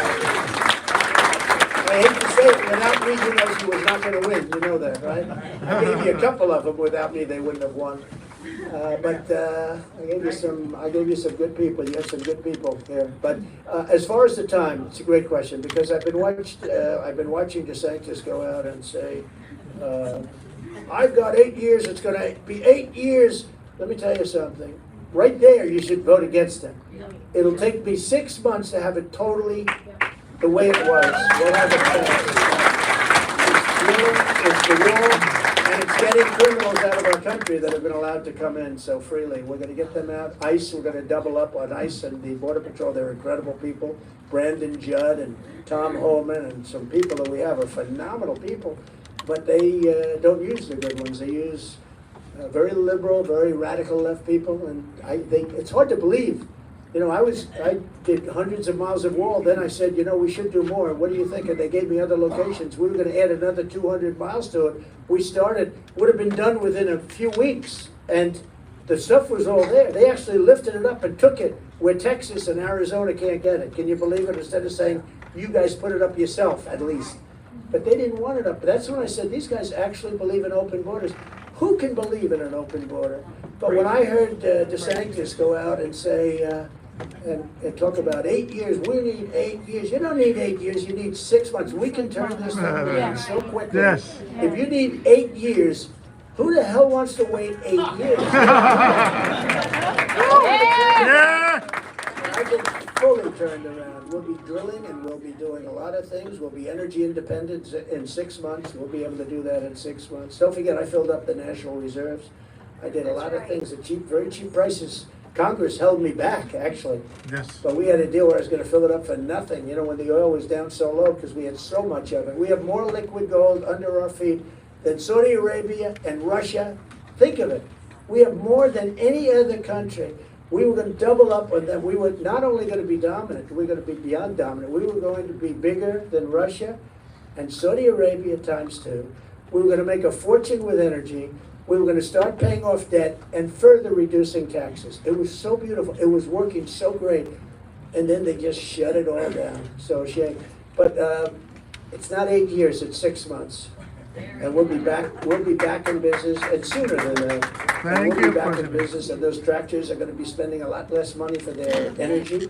I hate to say it, without me, you know, she was not going to win. You know that, right? I gave you a couple of them. Without me, they wouldn't have won. But I gave you some good people. You have some good people here. But as far as the time, it's a great question because I've been watching DeSantis go out and say, "I've got 8 years. It's going to be 8 years." Let me tell you something. Right there, you should vote against him. It'll take me 6 months to have it totally the way it was. We'll have it it's the wall, and it's getting criminals out of our country that have been allowed to come in so freely. We're going to get them out. ICE, we're going to double up on ICE and the Border Patrol. They're incredible people. Brandon Judd and Tom Holman and some people that we have are phenomenal people, but they don't use the good ones. They use very liberal, very radical left people, and it's hard to believe. You know, I did hundreds of miles of wall. Then I said, you know, we should do more. What do you think? And they gave me other locations. We were going to add another 200 miles to it. We started, would have been done within a few weeks. And the stuff was all there. They actually lifted it up and took it where Texas and Arizona can't get it. Can you believe it? Instead of saying, you guys put it up yourself, at least. But they didn't want it up. That's when I said, these guys actually believe in open borders. Who can believe in an open border? But when I heard DeSantis go out and say, and talk about 8 years, we need 8 years. You don't need 8 years, you need 6 months. We can turn this thing around so quickly. Yes. If you need 8 years, who the hell wants to wait 8 years? I get fully turned around. We'll be drilling and we'll be doing a lot of things. We'll be energy independent in 6 months. We'll be able to do that in 6 months. Don't forget, I filled up the national reserves. I did a lot of things at very cheap prices. Congress held me back, actually. Yes. But we had a deal where I was going to fill it up for nothing, you know, when the oil was down so low because we had so much of it. We have more liquid gold under our feet than Saudi Arabia and Russia. Think of it. We have more than any other country. We were going to double up on them. We were not only going to be dominant, we were going to be beyond dominant. We were going to be bigger than Russia and Saudi Arabia times 2. We were going to make a fortune with energy. We were going to start paying off debt and further reducing taxes. It was so beautiful. It was working so great. And then they just shut it all down. So shame. But it's not 8 years, it's 6 months. And we'll be back in business, and sooner than that. And we'll be back in business, and those tractors are going to be spending a lot less money for their energy.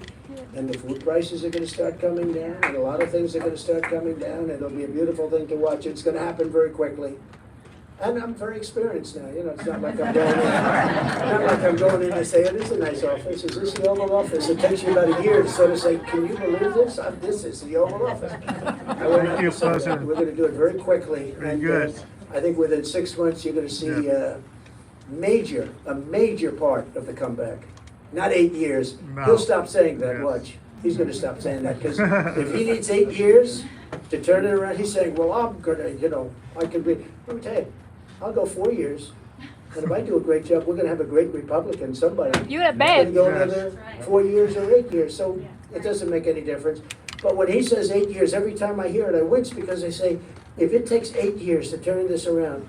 And the food prices are going to start coming down, and a lot of things are going to start coming down, and it'll be a beautiful thing to watch. It's going to happen very quickly. And I'm very experienced now. You know, it's not like I'm going in to say, "Oh, this is a nice office. Is this the Oval Office?" It takes you about a year to sort of say, "Can you believe this? This is the Oval Office." Thank you, President. We're going to do it very quickly. Very good. I think within 6 months you're going to see a major part of the comeback. Not 8 years. No. He'll stop saying that. Yes. Watch. He's going to stop saying that because if he needs 8 years to turn it around, he's saying, "Well, I'm going to, you know, I can be." Let me tell you. I'll go 4 years, and if I do a great job, we're going to have a great Republican, somebody. You at bed. Go another 4 years or 8 years, so it doesn't make any difference. But when he says 8 years, every time I hear it, I wince because I say, if it takes 8 years to turn this around,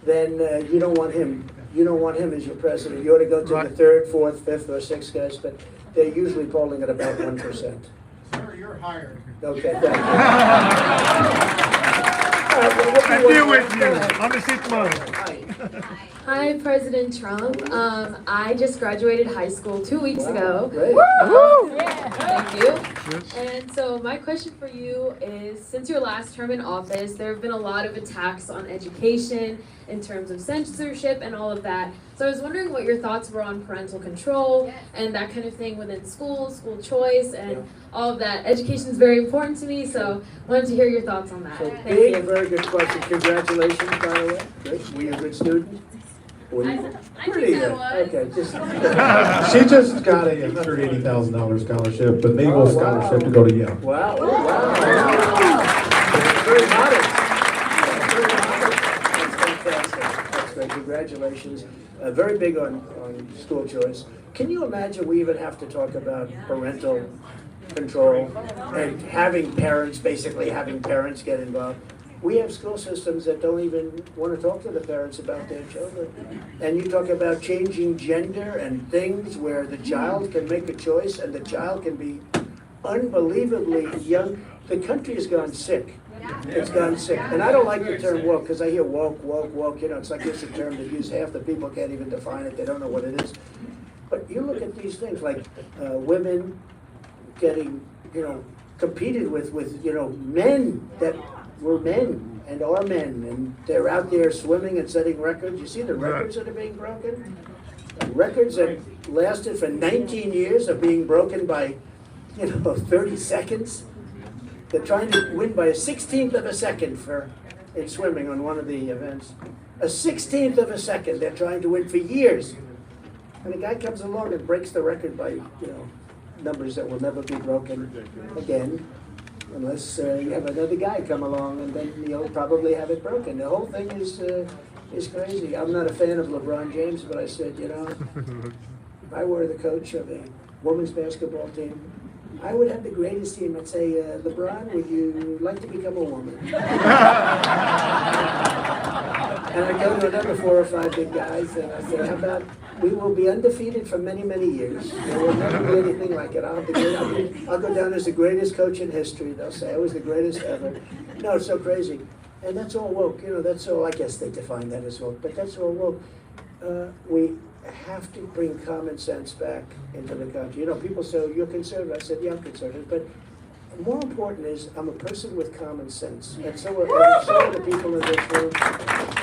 then you don't want him. You don't want him as your president. You ought to go to the 3rd, 4th, 5th, or 6th guys, but they're usually polling at about 1%. Sir, you're hired. Okay, thank you. All right, well, I deal with you. I'm a 6 month. Hi, President Trump. I just graduated high school 2 weeks ago. Great. Thank you. And so my question for you is, since your last term in office, there have been a lot of attacks on education in terms of censorship and all of that. So I was wondering what your thoughts were on parental control and that kind of thing within schools, school choice, and all of that. Education is very important to me, so wanted to hear your thoughts on that. So Thank big, you. very good question. Congratulations, by the way. Good. Were you a good student? Were you? I Pretty think I good. was. Okay, just. She just got a $180,000 scholarship, the Binhvo scholarship to go to Yale. Wow, wow. Very modest. Very modest. That's fantastic. That's great. Congratulations. Very big on school choice. Can you imagine we even have to talk about parental control and basically having parents get involved? We have school systems that don't even want to talk to the parents about their children. And you talk about changing gender and things where the child can make a choice and the child can be unbelievably young. The country has gone sick. It's gone sick. And I don't like the term woke because I hear woke. You know, it's like it's a term that use half the people can't even define it. They don't know what it is. But you look at these things like women getting, competed with, men that were men and are men, and they're out there swimming and setting records. You see the records that are being broken? Records that lasted for 19 years are being broken by, 30 seconds. They're trying to win by a 16th of a second in swimming on one of the events. A 16th of a second they're trying to win for years. And a guy comes along and breaks the record by, numbers that will never be broken again. Unless you have another guy come along, and then you'll probably have it broken. The whole thing is crazy. I'm not a fan of LeBron James, but I said, if I were the coach of a women's basketball team, I would have the greatest team. I'd say, LeBron, would you like to become a woman? And I'd go to another 4 or 5 big guys, and I'd say, how about we will be undefeated for many, many years. There will never be anything like it. I'll go down as the greatest coach in history. They'll say I was the greatest ever. No, it's so crazy. And that's all woke. That's all, I guess they define that as woke, but that's all woke. We have to bring common sense back into the country. People say, you're conservative. I said, yeah, I'm conservative. But more important is I'm a person with common sense. And so are the people in this room.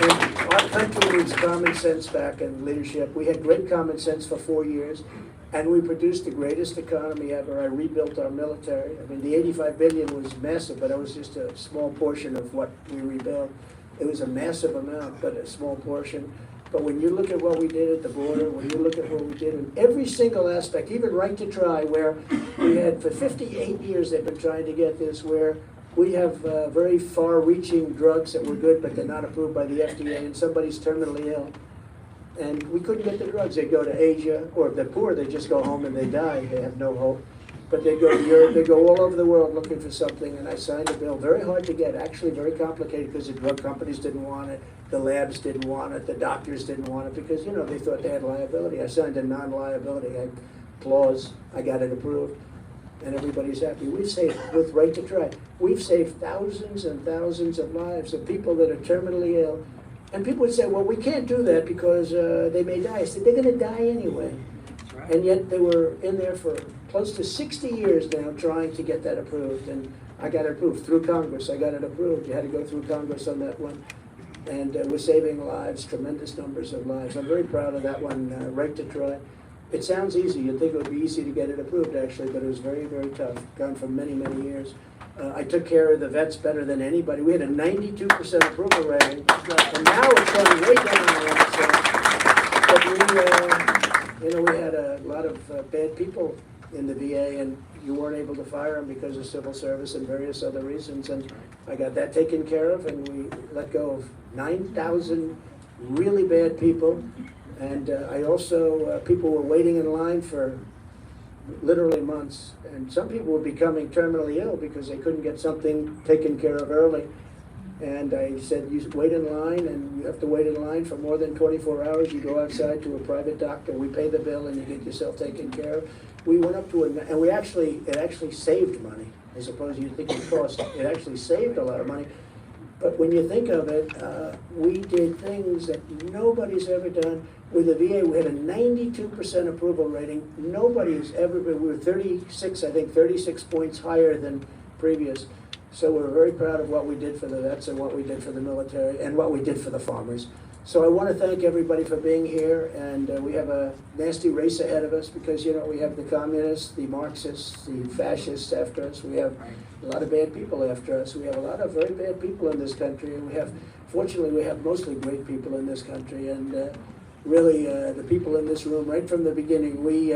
And our country needs common sense back and leadership. We had great common sense for 4 years, and we produced the greatest economy ever. I rebuilt our military. I mean, the $85 billion was massive, but it was just a small portion of what we rebuilt. It was a massive amount, but a small portion. But when you look at what we did at the border, when you look at what we did in every single aspect, even right to try, where we had for 58 years they've been trying to get this, where we have very far-reaching drugs that were good, but they're not approved by the FDA, and somebody's terminally ill. And we couldn't get the drugs. They go to Asia, or if they're poor, they just go home and they die. They have no hope. But they go to Europe, they go all over the world looking for something, and I signed a bill, very hard to get, actually very complicated, because the drug companies didn't want it, the labs didn't want it, the doctors didn't want it, because, they thought they had liability. I signed a non-liability clause, I got it approved, and everybody's happy. We've saved, with right to try, we've saved thousands and thousands of lives of people that are terminally ill. And people would say, well, we can't do that because they may die. I said, they're gonna die anyway. And yet they were in there for close to 60 years now trying to get that approved. And I got it approved through Congress. I got it approved. You had to go through Congress on that one. And we're saving lives, tremendous numbers of lives. I'm very proud of that one, right to try. It sounds easy. You'd think it would be easy to get it approved, actually, but it was very, very tough. Gone for many, many years. I took care of the vets better than anybody. We had a 92% approval rating, and now it's going way down on the But we had a lot of bad people in the VA, and you weren't able to fire them because of civil service and various other reasons. And I got that taken care of, and we let go of 9,000 really bad people. And I also, people were waiting in line for literally months. And some people were becoming terminally ill because they couldn't get something taken care of early. And I said, you wait in line, and you have to wait in line for more than 24 hours. You go outside to a private doctor, we pay the bill, and you get yourself taken care of. We went up to and it actually saved money, as opposed to you think it cost. It actually saved a lot of money. But when you think of it, we did things that nobody's ever done. With the VA, we had a 92% approval rating. Nobody has ever been, we were 36, I think 36 points higher than previous. So we're very proud of what we did for the vets and what we did for the military and what we did for the farmers. So I want to thank everybody for being here, and we have a nasty race ahead of us because, you know, we have the communists, the Marxists, the fascists after us. We have a lot of bad people after us. We have a lot of very bad people in this country, and fortunately, we have mostly great people in this country, and really, the people in this room, right from the beginning, we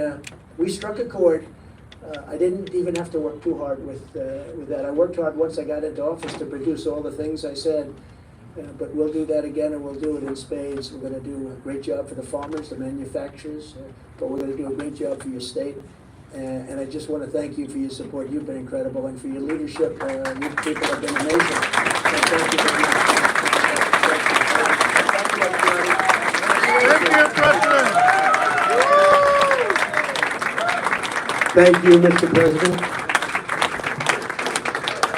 struck a chord. I didn't even have to work too hard with that. I worked hard once I got into office to produce all the things I said. But we'll do that again, and we'll do it in spades. We're going to do a great job for the farmers, the manufacturers, but we're going to do a great job for your state. And I just want to thank you for your support. You've been incredible, and for your leadership. You people have been amazing. So thank you very much. Thank you, Mr. President.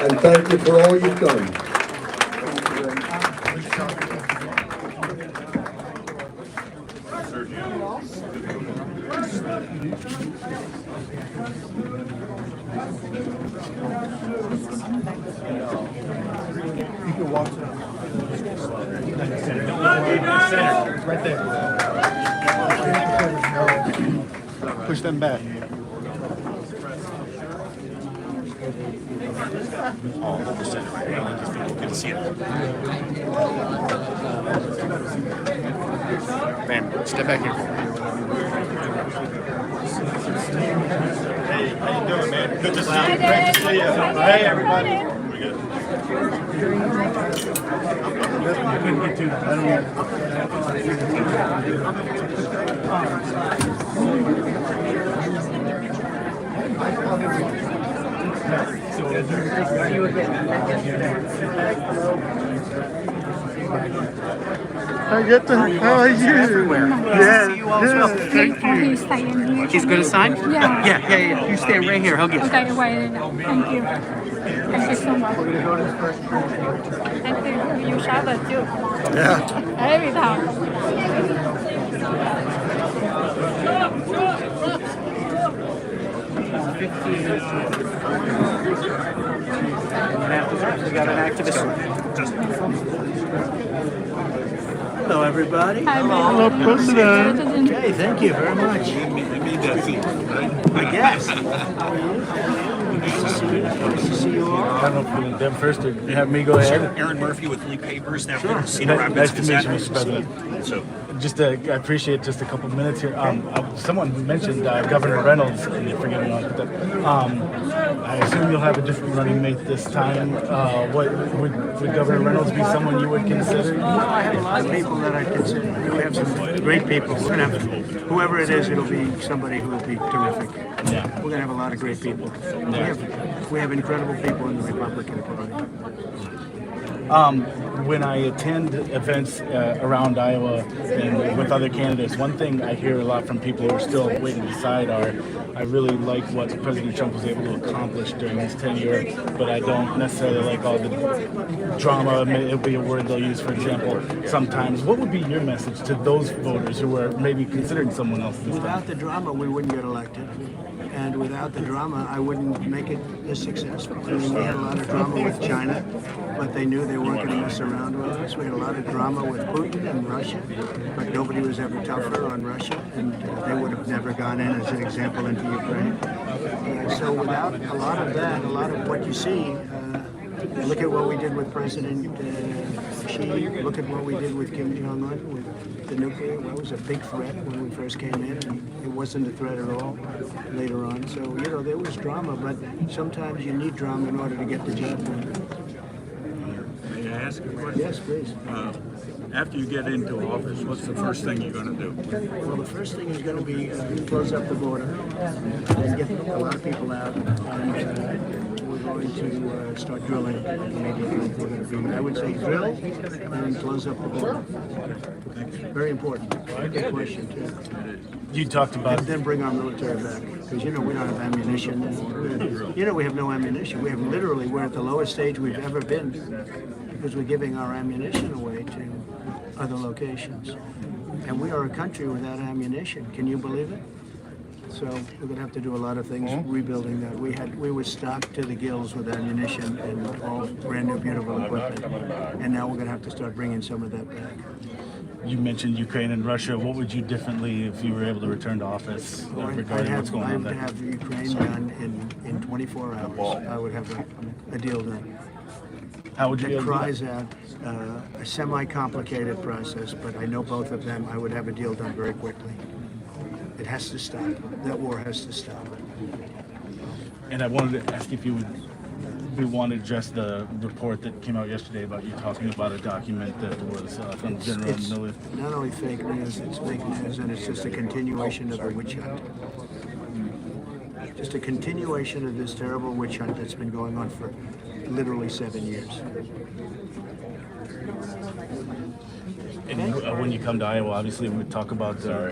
And thank you for all you've done. You can walk right there. Push them back. All the center right now. Just people can see it. Man, step back here. Hey, how you doing, man? Good to see you. Great to see you. Hey, everybody. We good? Couldn't get to that. I don't How are you? Yeah. Thank you. He's going to sign? Yeah. Yeah. You stay right here. He'll get Okay, wait. Thank you. Thank you so much. Thank you. You shout it too. Yeah. Every time. We got an activist. Hello, everybody. Hello, President. Okay, thank you very much. You made that seat, right? I guess. Nice to see you all. I don't know if them first or have me go ahead. Aaron Murphy with Lee Papers. Now, Sure. Cedar Rapids Nice to meet you, Gazette. Mr. President. So, Just I appreciate just a couple of minutes here. Someone mentioned Governor Reynolds, and forgive me, but I assume you'll have a different running mate this time. What would Governor Reynolds be someone you would consider? I have a lot of people that I consider. We have some great people. We're gonna have, whoever it is, it'll be somebody who will be terrific. Yeah. We're gonna have a lot of great people. We have incredible people in the Republican Party. When I attend events around Iowa and with other candidates, one thing I hear a lot from people who are still waiting to decide are, I really like what President Trump was able to accomplish during his tenure, but I don't necessarily like all the drama. It'll be a word they'll use, for example, sometimes. What would be your message to those voters who are maybe considering someone else this time? Without the drama, we wouldn't get elected. And without the drama, I wouldn't make it as successful. I mean, we had a lot of drama with China, but they knew they weren't going to mess around with us. We had a lot of drama with Putin and Russia, but nobody was ever tougher on Russia, and they would have never gone in as an example into Ukraine. So without a lot of that, a lot of what you see, look at what we did with President Xi, look at what we did with Kim Jong-un, with the nuclear. That was a big threat when we first came in, and it wasn't a threat at all later on. So, you know, there was drama, but sometimes you need drama in order to get the job done. May I ask a question? Yes, please. After you get into office, what's the first thing you're going to do? Well, the first thing is going to be close up the border and get a lot of people out. And we're going to start drilling immediately. We're going to be, I would say, drill and close up the border. Very important. Good question, too. You talked about... And then bring our military back. Because, you know, we don't have ammunition. You know, we have no ammunition. We have literally, we're at the lowest stage we've ever been because we're giving our ammunition away to other locations. And we are a country without ammunition. Can you believe it? So we're going to have to do a lot of things rebuilding that. We were stocked to the gills with ammunition and all brand new beautiful equipment. And now we're going to have to start bringing some of that back. You mentioned Ukraine and Russia. What would you differently if you were able to return to office regarding what's going on there? I would have Ukraine done in 24 hours. I would have a deal done. How would you It cries out a semi-complicated process, but I know both of them. I would have a deal done very quickly. It has to stop. That war has to stop. And I wanted to ask if you would want to address the report that came out yesterday about you talking about a document that was from General Miller. It's not only fake news, it's fake news, and it's just a continuation of a witch hunt. Just a continuation of this terrible witch hunt that's been going on for literally 7 years. And when you come to Iowa, obviously we talk about the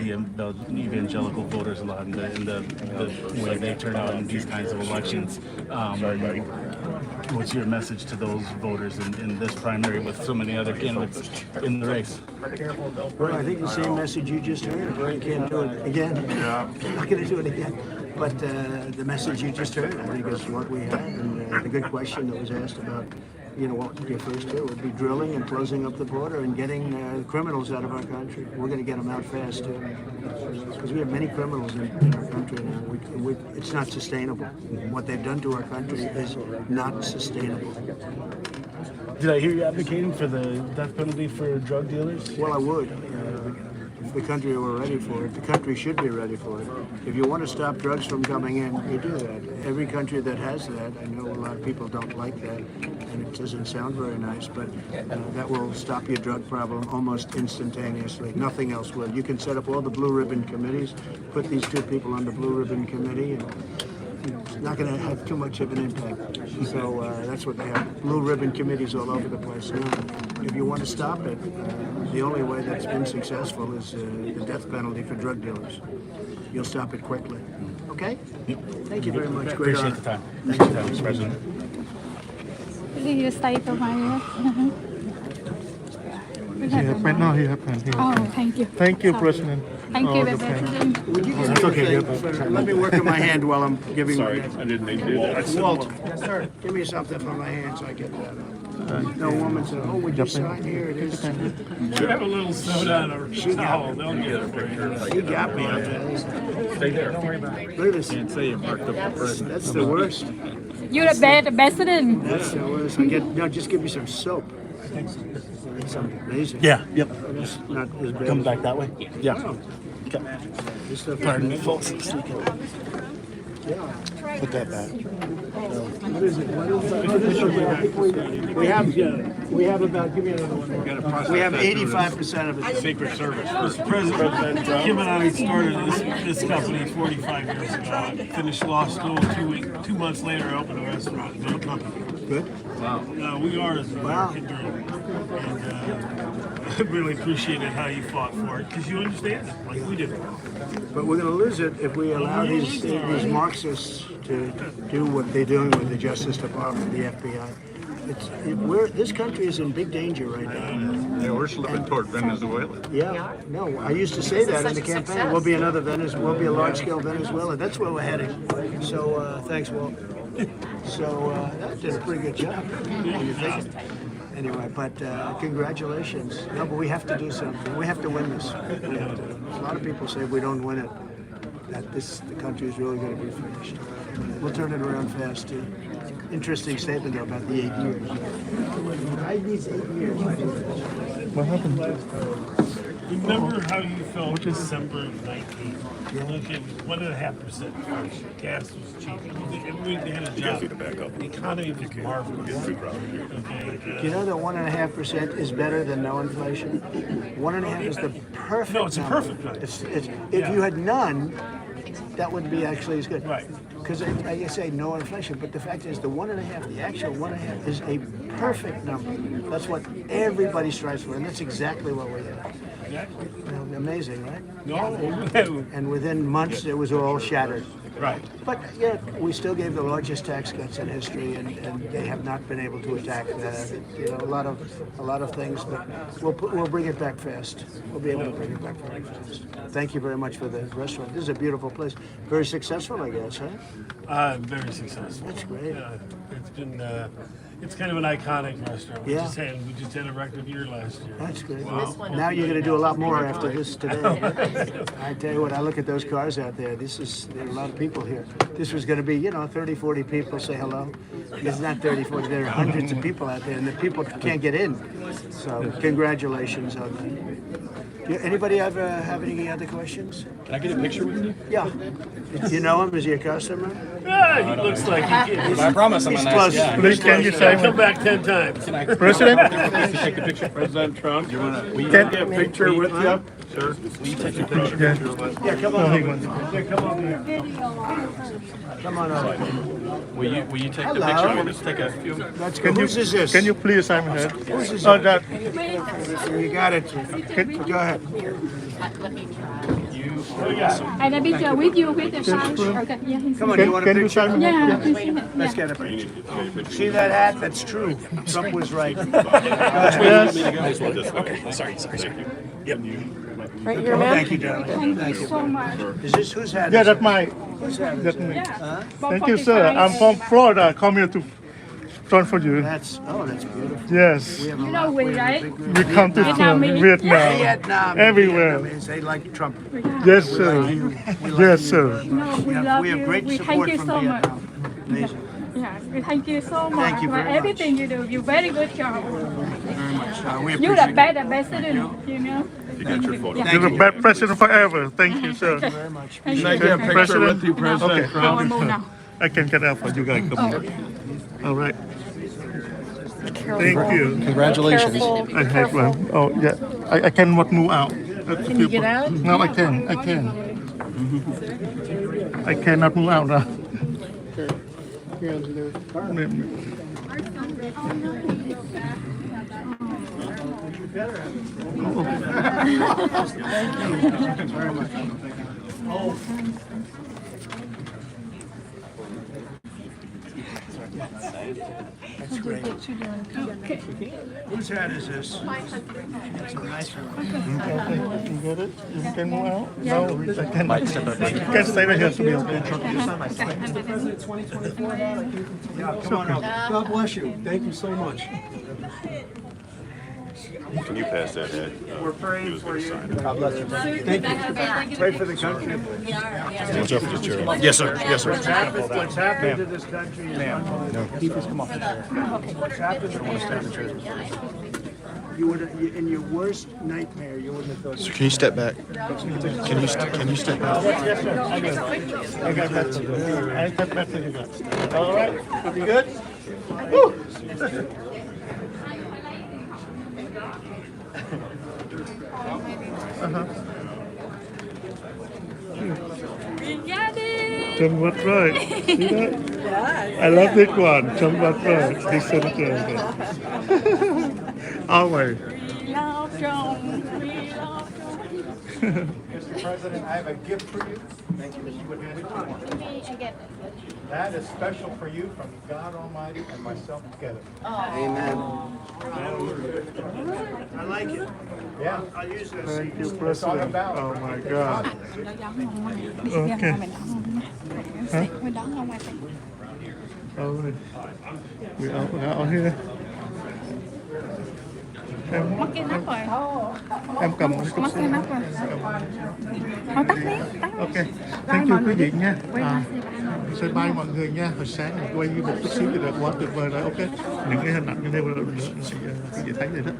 evangelical voters a lot and the way they turn out in these kinds of elections. What's your message to those voters in this primary with so many other candidates in the race? Well, I think the same message you just heard. I can't do it again. I'm not going to do it again. But the message you just heard, I think, is what we have. And the good question that was asked about, what would you first do? Would be drilling and closing up the border and getting criminals out of our country. We're going to get them out fast, too. Because we have many criminals in our country now. It's not sustainable. What they've done to our country is not sustainable. Did I hear you advocating for the death penalty for drug dealers? Well, I would. If the country were ready for it, the country should be ready for it. If you want to stop drugs from coming in, you do that. Every country that has that, I know a lot of people don't like that, and it doesn't sound very nice, but that will stop your drug problem almost instantaneously. Nothing else will. You can set up all the blue ribbon committees, put these two people on the blue ribbon committee, and it's not going to have too much of an impact. So that's what they have. Blue ribbon committees all over the place now. If you want to stop it, the only way that's been successful is the death penalty for drug dealers. You'll stop it quickly. Okay? Thank you very much. Great Appreciate honor. the time. Thank you, Mr. President. Will you stay for my He happened. Oh, thank you. Thank you, Sorry. President. Thank you, the President. Would you That's okay. Let me work on my hand while I'm giving. Sorry, I didn't mean to do that. Walt, give me something for my hand so I get that. No woman said, "Oh, would you sign here?" It is. Should have a little soda and a towel. They'll get it for you. She got me. Stay there. Don't worry about it. Look at this. Can't say you marked up the president. That's the worst. You're the best president. That's the worst. Just give me some soap. It's amazing. Yeah, yep. It's not as bad. Come back that way? Yeah. Okay. Pardon me, folks. Yeah. Put that back. What is it? We have about, give me another one. We have 85% of it. Secret Service. Mr. President, Kim and I started this company 45 years ago. I finished law school 2 months later. I opened a restaurant. No company. Good. Wow. We are as an American dream. And I really appreciated how you fought for it because you understand it like we do. But we're going to lose it if we allow these Marxists to do what they're doing with the Justice Department, the FBI. This country is in big danger right now. Yeah, we're slipping toward Venezuela. Yeah, no, I used to say that in the campaign. We'll be another Venezuela. We'll be a large-scale Venezuela. That's where we're heading. So thanks, Walt. So that did a pretty good job. When you think it. Anyway, but congratulations. No, but we have to do something. We have to win this. A lot of people say if we don't win it, that the country is really going to be finished. We'll turn it around fast, too. Interesting statement, though, about the 8 years. I need 8 years. What happened? Remember how you felt December 19th? Look at 1.5%. Gas was cheap. Everybody had a job. The economy was marvelous. Okay. You know that 1.5% is better than no inflation? 1.5 is the perfect No, it's a number. perfect number. If you had none, that would be actually as good. Right. Because I say no inflation, but the fact is the 1.5, the actual 1.5 is a perfect number. That's what everybody strives for, and that's exactly what we have. Exactly. Amazing, right? No. And within months, it was all shattered. Right. But yeah, we still gave the largest tax cuts in history, and they have not been able to attack that. You know, a lot of things, but we'll bring it back fast. We'll be able to bring it back very fast. Thank you very much for the restaurant. This is a beautiful place. Very successful, I guess, huh? Very successful. That's great. It's been, it's kind of an iconic restaurant. Yeah. We just had a record year last year. That's great. Wow. Now you're going to do a lot more after this today. I tell you what, I look at those cars out there. There's a lot of people here. This was going to be, 30, 40 people say hello. It's not 30, 40. There are hundreds of people out there, and the people can't get in. So congratulations on that. Anybody ever have any other questions? Can I get a picture with you? Yeah. Do you know him? Is he a customer? Yeah, he looks like he can. I promise I'm a nice close. guy. Please, can you say Come back 10 times. President? Take the picture. President Trump, will you get a picture with you? Sir, will you take a picture? Yeah, come on over. Yeah, come over here. Come on over. Will you take the Hello. picture? We'll just take a few. That's good. Whose is this? Can you please, I'm here. Whose is Oh, it? that. You got it. Go ahead. And a picture with you with the sign. Okay, yeah. Come on, you want a Can you picture? sign me? Yeah, please, yeah. Let's get a picture. See that hat? That's true. Trump was right. Yes. Okay, sorry. Yep. Right here, ma'am. Thank you, darling. Thank you. So much. Is this whose hat? Yeah, is that's it? my. Whose hat is That's it? me. Yeah. Thank you, sir. I'm from Florida. Come here to front for you. That's beautiful. Yes. We have a You know lot. we, have a right? big- We come to Vietnamese. Vietnam. Vietnam. Everywhere. Vietnamese, they like Trump. Yes, sir. Yes, sir. No, we love We have you. great We support thank you from so much. Vietnam. Amazing. Yeah, we thank you so much Thank you for very much. everything you do. You very good job. Very much. We You're the appreciate best ambassador, you know. You got your photo. You're the best president forever. Thank you, sir. it very much. Thank Can I you. get a picture President? with you, President Okay. Trump? I move now. I can get out for you guys. Come on. All right. Thank you. Congratulations. I have one. Oh, yeah. I cannot move out. Can you get out? No, I can. I cannot move out now. That's great. Whose hat is this? It's a nice one. You get it? You can move out? No, I cannot. You can stay right here to me, okay? Yeah, come on out. God bless you. Thank you so much. Can you pass that head? We're praying for you. God bless you. Thank you. Pray for the country. Watch out for the chair. Yes, sir. Yes, What's sir. happened to this country is unbelievable. Keep come off the chair. What's happened to you would in your worst nightmare, you wouldn't have thought. So can you step back? Can you step back? Yes, sir. I got that. I got that for you guys. All right. You good? Woo. We got it. Trump was right. See that? I love this one. Trump was right. This senator. Always. We love Trump. We love Trump. Mr. President, I have a gift for you. Thank you, Mr. Whitman. That is special for you from God Almighty and myself together. Amen. I like it. Yeah. I'll use this. Thank you, It's all President. about. Oh my God. Okay. All right. We out here. Mất cái nắp rồi. Em cầm một chút Mất cái xíu. nắp rồi. Thôi tắt đi. Ok. Thank you quý vị nha. Say bye mọi người nha. Hồi sáng mình quay một chút xíu thì quá tuyệt vời rồi. Ok. Những cái hình ảnh như này quý vị thấy rồi đó.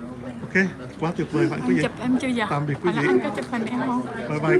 Ok. Quá tuyệt vời bạn quý vị. Chụp em chưa giờ? Tạm biệt quý vị. Anh có chụp hình em không? Bye bye.